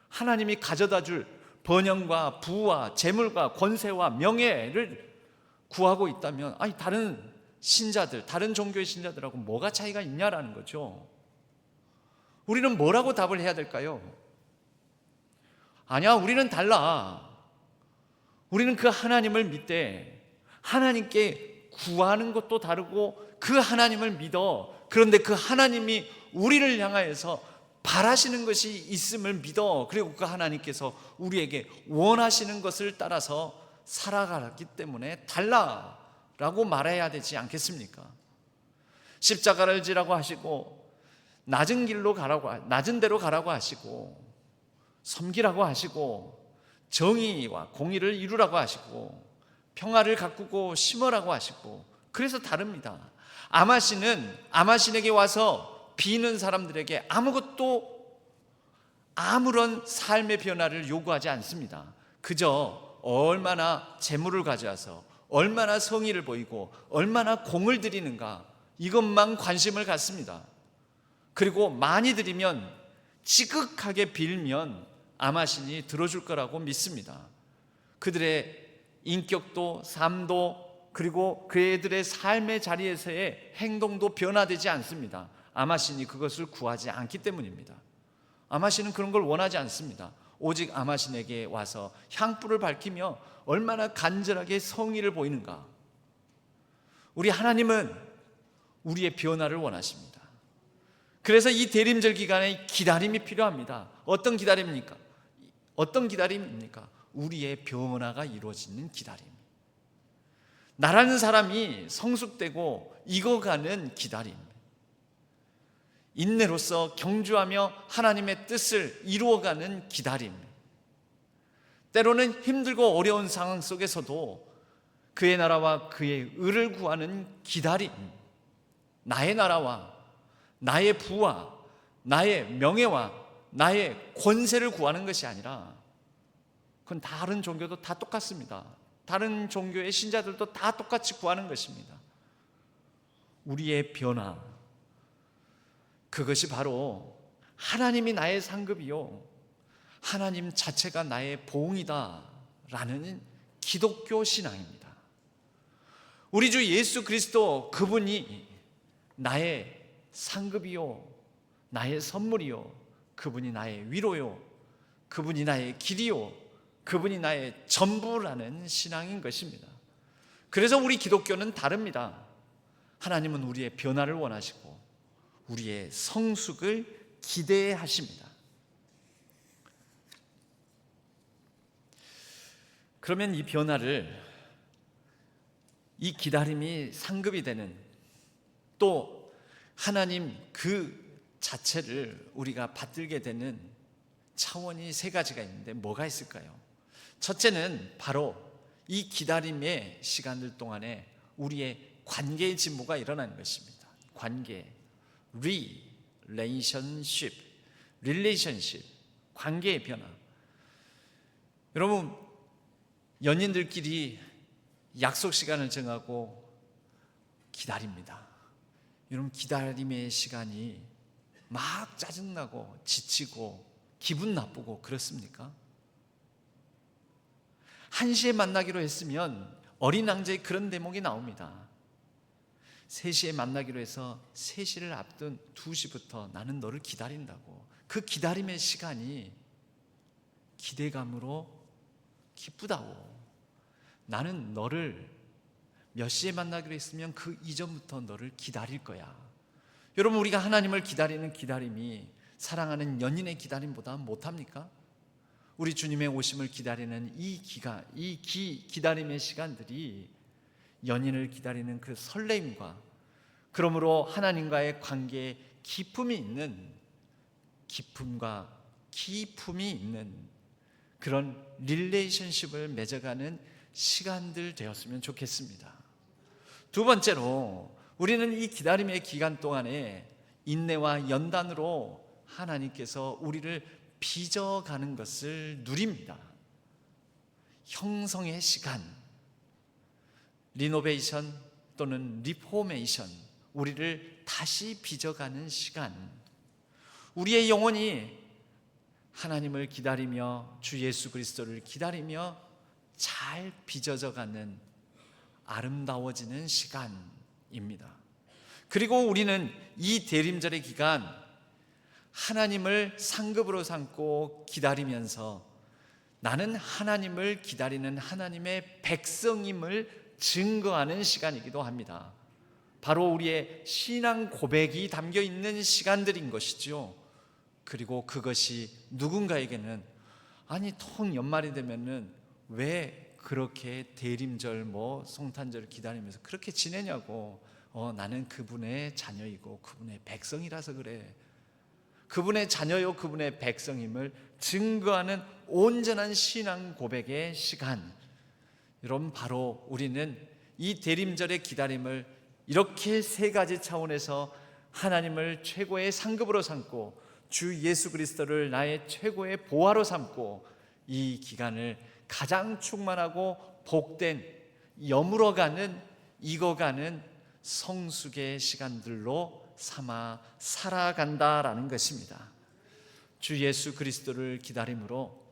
하나님이 가져다 줄 번영과 부와 재물과 권세와 명예를 구하고 있다면, 아니, 다른 신자들, 다른 종교의 신자들하고 뭐가 차이가 있냐라는 거죠. 우리는 뭐라고 답을 해야 될까요? 아니야, 우리는 달라. 우리는 그 하나님을 믿되 하나님께 구하는 것도 다르고 그 하나님을 믿어. 그런데 그 하나님이 우리를 향하여서 바라시는 것이 있음을 믿어. 그리고 그 하나님께서 우리에게 원하시는 것을 따라서 살아가기 때문에 달라라고 말해야 되지 않겠습니까? 십자가를 지라고 하시고 낮은 데로 가라고 하시고 섬기라고 하시고 정의와 공의를 이루라고 하시고 평화를 가꾸고 심으라고 하시고, 그래서 다릅니다. 아마신에게 와서 비는 사람들에게 아무런 삶의 변화를 요구하지 않습니다. 그저 얼마나 재물을 가져와서 얼마나 성의를 보이고 얼마나 공을 들이는가, 이것만 관심을 갖습니다. 그리고 많이 드리면, 지극하게 빌면 아마신이 들어줄 거라고 믿습니다. 그들의 인격도 삶도 그리고 그들의 삶의 자리에서의 행동도 변화되지 않습니다. 아마신이 그것을 구하지 않기 때문입니다. 아마신은 그런 걸 원하지 않습니다. 오직 아마신에게 와서 향불을 밝히며 얼마나 간절하게 성의를 보이는가. 우리 하나님은 우리의 변화를 원하십니다. 그래서 이 대림절 기간에 기다림이 필요합니다. 어떤 기다림입니까? 우리의 변화가 이루어지는 기다림. 나라는 사람이 성숙되고 익어가는 기다림. 인내로서 경주하며 하나님의 뜻을 이루어가는 기다림. 때로는 힘들고 어려운 상황 속에서도 그의 나라와 그의 의를 구하는 기다림. 나의 나라와 나의 부와 나의 명예와 나의 권세를 구하는 것이 아니라, 그건 다른 종교도 다 똑같습니다. 다른 종교의 신자들도 다 똑같이 구하는 것입니다. 우리의 변화, 그것이 바로 하나님이 나의 상급이요 하나님 자체가 나의 보응이다 라는 기독교 신앙입니다. 우리 주 예수 그리스도, 그분이 나의 상급이요 나의 선물이요, 그분이 나의 위로요, 그분이 나의 길이요, 그분이 나의 전부라는 신앙인 것입니다. 그래서 우리 기독교는 다릅니다. 하나님은 우리의 변화를 원하시고 우리의 성숙을 기대하십니다. 그러면 이 변화를, 이 기다림이 상급이 되는, 또 하나님 그 자체를 우리가 받들게 되는 차원이 세 가지가 있는데 뭐가 있을까요? 첫째는 바로 이 기다림의 시간들 동안에 우리의 관계의 진보가 일어나는 것입니다. 관계, relationship, 관계의 변화. 여러분, 연인들끼리 약속 시간을 정하고 기다립니다. 여러분, 기다림의 시간이 막 짜증나고 지치고 기분 나쁘고 그렇습니까? 1시에 만나기로 했으면 어린 왕자의 그런 대목이 나옵니다. 3시에 만나기로 해서 3시를 앞둔 2시부터 나는 너를 기다린다고. 그 기다림의 시간이 기대감으로 기쁘다고. 나는 너를 몇 시에 만나기로 했으면 그 이전부터 너를 기다릴 거야. 여러분, 우리가 하나님을 기다리는 기다림이 사랑하는 연인의 기다림보다 못합니까? 우리 주님의 오심을 기다리는 기다림의 시간들이 연인을 기다리는 그 설레임과, 그러므로 하나님과의 관계에 기쁨이 있는 그런 릴레이션십을 맺어가는 시간들 되었으면 좋겠습니다. 두 번째로, 우리는 이 기다림의 기간 동안에 인내와 연단으로 하나님께서 우리를 빚어가는 것을 누립니다. 형성의 시간, 리노베이션 또는 리포메이션, 우리를 다시 빚어가는 시간. 우리의 영혼이 하나님을 기다리며 주 예수 그리스도를 기다리며 잘 빚어져가는 아름다워지는 시간입니다. 그리고 우리는 이 대림절의 기간 하나님을 상급으로 삼고 기다리면서 나는 하나님을 기다리는 하나님의 백성임을 증거하는 시간이기도 합니다. 바로 우리의 신앙 고백이 담겨 있는 시간들인 것이죠. 그리고 그것이 누군가에게는 아니 통 연말이 되면은 왜 그렇게 대림절 성탄절 기다리면서 그렇게 지내냐고. 나는 그분의 자녀이고 그분의 백성이라서 그래. 그분의 자녀요 그분의 백성임을 증거하는 온전한 신앙 고백의 시간. 여러분, 바로 우리는 이 대림절의 기다림을 이렇게 세 가지 차원에서 하나님을 최고의 상급으로 삼고 주 예수 그리스도를 나의 최고의 보화로 삼고 이 기간을 가장 충만하고 복된 여물어가는 익어가는 성숙의 시간들로 삼아 살아간다라는 것입니다. 주 예수 그리스도를 기다림으로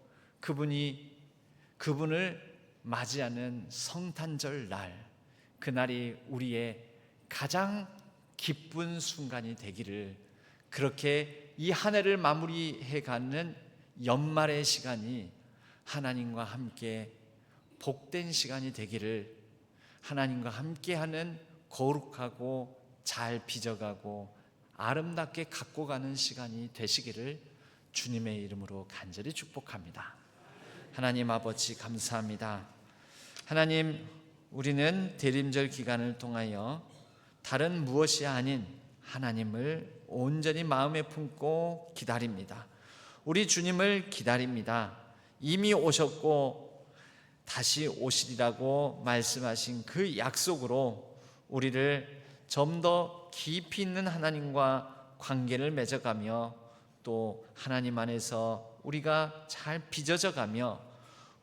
그분을 맞이하는 성탄절 날, 그날이 우리의 가장 기쁜 순간이 되기를, 그렇게 이 한 해를 마무리해가는 연말의 시간이 하나님과 함께 복된 시간이 되기를, 하나님과 함께하는 거룩하고 잘 빚어가고 아름답게 갖고 가는 시간이 되시기를 주님의 이름으로 간절히 축복합니다. 하나님 아버지 감사합니다. 하나님, 우리는 대림절 기간을 통하여 다른 무엇이 아닌 하나님을 온전히 마음에 품고 기다립니다. 우리 주님을 기다립니다. 이미 오셨고 다시 오시리라고 말씀하신 그 약속으로 우리를 좀 더 깊이 있는 하나님과 관계를 맺어가며 또 하나님 안에서 우리가 잘 빚어져 가며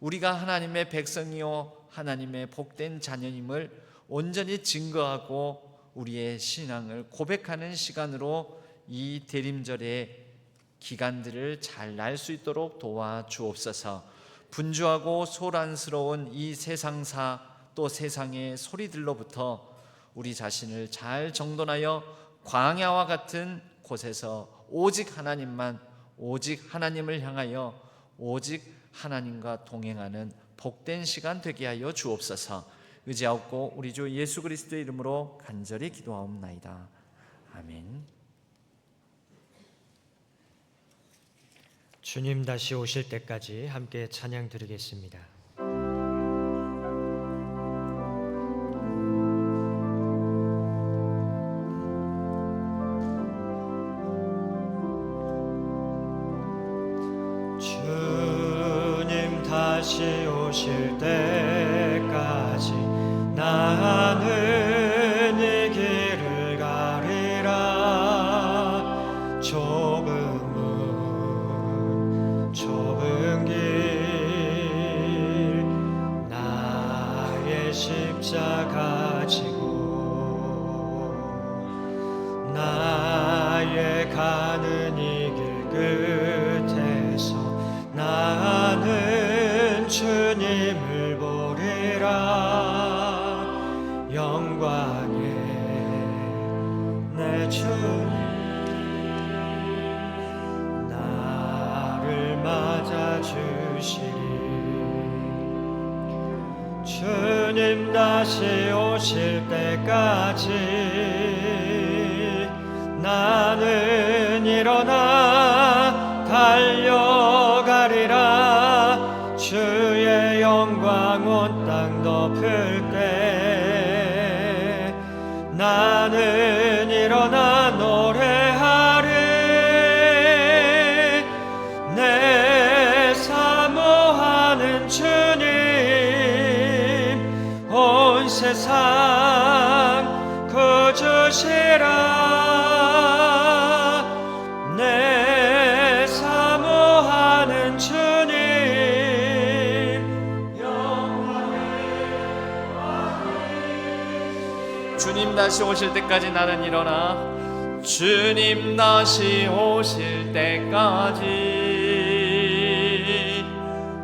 우리가 하나님의 백성이요 하나님의 복된 자녀임을 온전히 증거하고 우리의 신앙을 고백하는 시간으로 이 대림절의 기간들을 잘 날 수 있도록 도와주옵소서. 분주하고 소란스러운 이 세상사 또 세상의 소리들로부터 우리 자신을 잘 정돈하여 광야와 같은 곳에서 오직 하나님만, 오직 하나님을 향하여 오직 하나님과 동행하는 복된 시간 되게 하여 주옵소서. 의지하옵고 우리 주 예수 그리스도의 이름으로 간절히 기도하옵나이다. 아멘. 주님 다시 오실 때까지 함께 찬양 드리겠습니다. 주님 다시 오실 때까지 나는 이 길을 가리라. 좁은 길 나의 십자가 지고 나의 가는 이 길 끝에서 나는 주님을 보리라. 영광의 내 주님 나를 맞아주시리. 주님 다시 오실 때까지 나는 일어나 달려가리라. 주의 영광 온 땅 덮을 때 나는 일어나 노래하리. 내 사모하는 주님 온 세상 구주시라. 내 사모하는 주님 주님 다시 오실 때까지 나는 일어나, 주님 다시 오실 때까지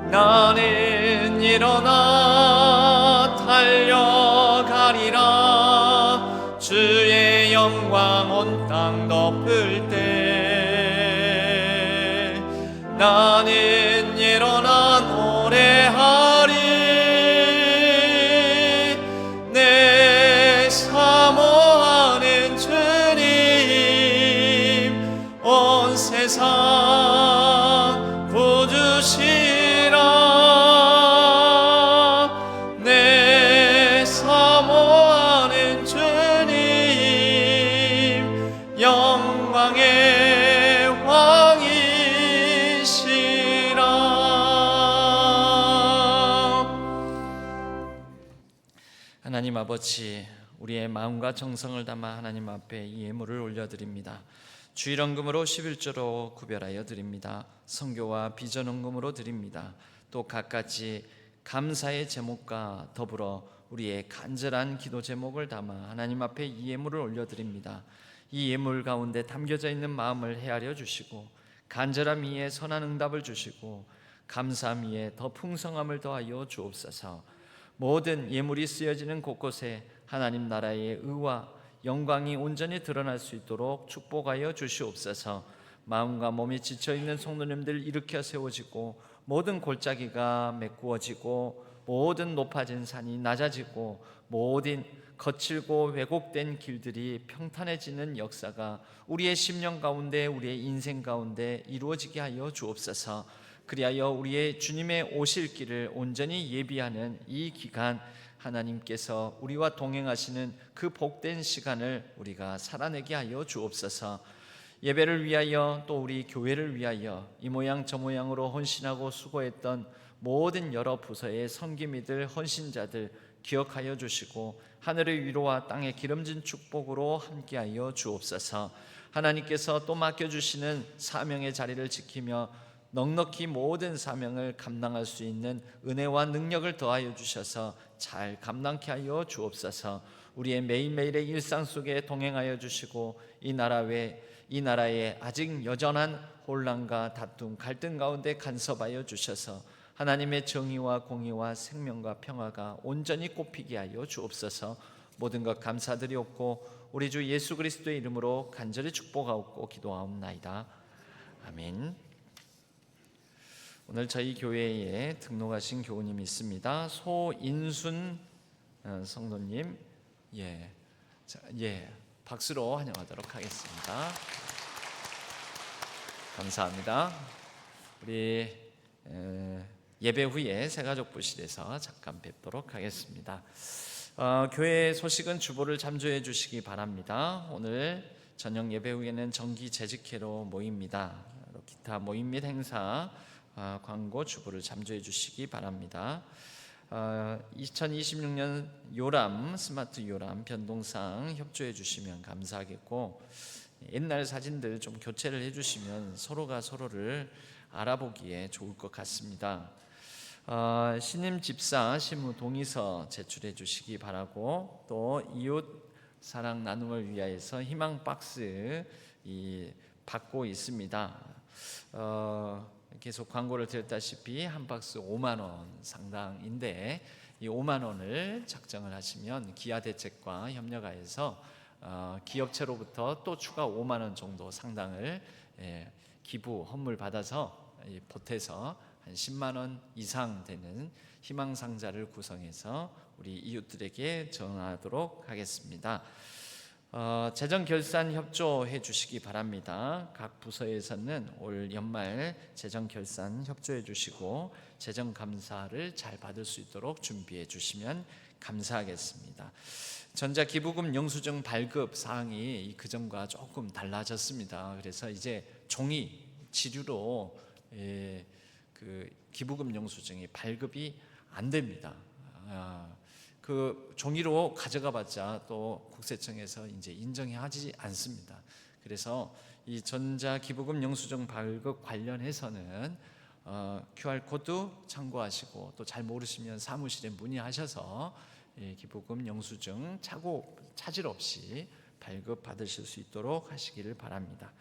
나는 일어나 달려가리라. 주의 영광 온 땅 덮을 때 나는 일어나 세상 구주시라 내 사모하는 주님 영광의 왕이시라. 하나님 아버지, 우리의 마음과 정성을 담아 하나님 앞에 이 예물을 올려드립니다. 주일헌금으로 11조로 구별하여 드립니다. 선교와 비전헌금으로 드립니다. 또 갖가지 감사의 제목과 더불어 우리의 간절한 기도 제목을 담아 하나님 앞에 이 예물을 올려드립니다. 이 예물 가운데 담겨져 있는 마음을 헤아려 주시고 간절함 위에 선한 응답을 주시고 감사함 위에 더 풍성함을 더하여 주옵소서. 모든 예물이 쓰여지는 곳곳에 하나님 나라의 의와 영광이 온전히 드러날 수 있도록 축복하여 주시옵소서. 마음과 몸이 지쳐있는 성도님들 일으켜 세워지고 모든 골짜기가 메꾸어지고 모든 높아진 산이 낮아지고 모든 거칠고 왜곡된 길들이 평탄해지는 역사가 우리의 심령 가운데 우리의 인생 가운데 이루어지게 하여 주옵소서. 그리하여 우리의 주님의 오실 길을 온전히 예비하는 이 기간 하나님께서 우리와 동행하시는 그 복된 시간을 우리가 살아내게 하여 주옵소서. 예배를 위하여 또 우리 교회를 위하여 이 모양 저 모양으로 헌신하고 수고했던 모든 여러 부서의 섬김이들 헌신자들 기억하여 주시고 하늘의 위로와 땅의 기름진 축복으로 함께하여 주옵소서. 하나님께서 또 맡겨주시는 사명의 자리를 지키며 넉넉히 모든 사명을 감당할 수 있는 은혜와 능력을 더하여 주셔서 잘 감당케 하여 주옵소서. 우리의 매일매일의 일상 속에 동행하여 주시고 이 나라의 아직 여전한 혼란과 다툼 갈등 가운데 간섭하여 주셔서 하나님의 정의와 공의와 생명과 평화가 온전히 꽃피게 하여 주옵소서. 모든 것 감사드리옵고 우리 주 예수 그리스도의 이름으로 간절히 축복하옵고 기도하옵나이다. 아멘. 오늘 저희 교회에 등록하신 교우님이 있습니다. 소인순 성도님, 박수로 환영하도록 하겠습니다. 감사합니다. 우리 예배 후에 새가족부실에서 잠깐 뵙도록 하겠습니다. 교회 소식은 주보를 참조해 주시기 바랍니다. 오늘 저녁 예배 후에는 정기 재직회로 모입니다. 기타 모임 및 행사 광고 주보를 참조해 주시기 바랍니다. 2026년 요람 스마트 요람 변동상 협조해 주시면 감사하겠고 옛날 사진들 좀 교체를 해주시면 서로가 서로를 알아보기에 좋을 것 같습니다. 신임 집사 신무 동의서 제출해 주시기 바라고 또 이웃 사랑 나눔을 위하여서 희망 박스 받고 있습니다. 계속 광고를 드렸다시피 한 박스 5만 원 상당인데 이 5만 원을 작정을 하시면 기아대책과 협력하여서 기업체로부터 또 추가 5만 원 정도 상당을 기부 헌물 받아서 보태서 한 10만 원 이상 되는 희망 상자를 구성해서 우리 이웃들에게 전하도록 하겠습니다. 재정 결산 협조해 주시기 바랍니다. 각 부서에서는 올 연말 재정 결산 협조해 주시고 재정 감사를 잘 받을 수 있도록 준비해 주시면 감사하겠습니다. 전자기부금 영수증 발급 사항이 그전과 조금 달라졌습니다. 그래서 이제 종이 지류로 그 기부금 영수증이 발급이 안 됩니다. 그 종이로 가져가봤자 또 국세청에서 이제 인정하지 않습니다. 그래서 이 전자기부금 영수증 발급 관련해서는 QR 코드 참고하시고 또 잘 모르시면 사무실에 문의하셔서 기부금 영수증 차질 없이 발급 받으실 수 있도록 하시기를 바랍니다.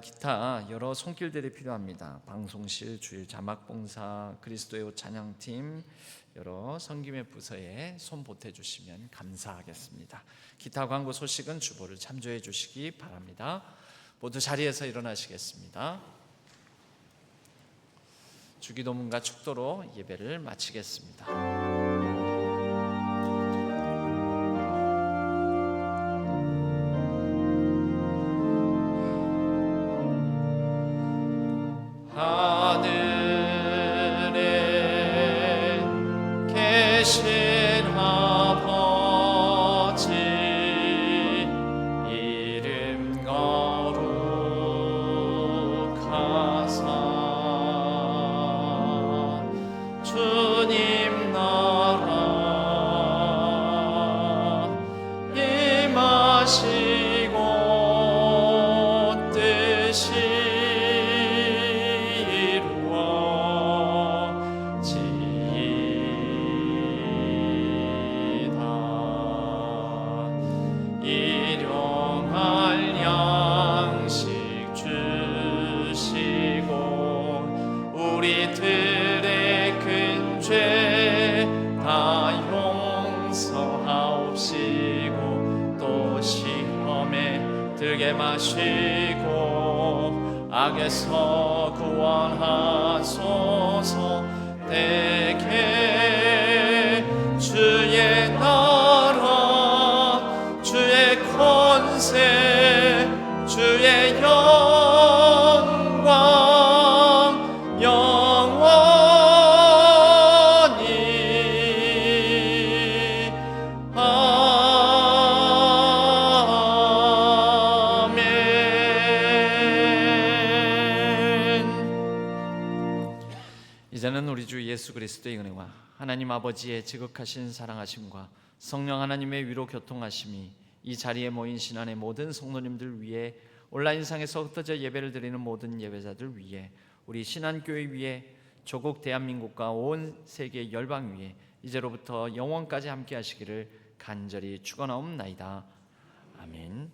기타 여러 손길들이 필요합니다. 방송실, 주일 자막봉사, 그리스도의 옷 찬양팀 여러 섬김의 부서에 손 보태주시면 감사하겠습니다. 기타 광고 소식은 주보를 참조해 주시기 바랍니다. 모두 자리에서 일어나시겠습니다. 주기도문과 축도로 예배를 마치겠습니다. 아버지 이름 거룩하사 주님 나라 임하시고 뜻이 이루어지이다. 일용할 양식 주시고 우리들의 큰 죄 다 용서하옵시고 또 시험에 들게 마시고 악에서 구원하소서. 내게 주의 나라 주의 권세 주의 영광 영원히 아멘. 이제는 우리 주 예수 그리스도의 은혜와 하나님 아버지의 지극하신 사랑하심과 성령 하나님의 위로 교통하심이 이 자리에 모인 신안의 모든 성도님들 위해 온라인상에서 흩어져 예배를 드리는 모든 예배자들 위해 우리 신안교회 위에 조국 대한민국과 온 세계 열방 위에 이제로부터 영원까지 함께 하시기를 간절히 축원하옵나이다. 아멘.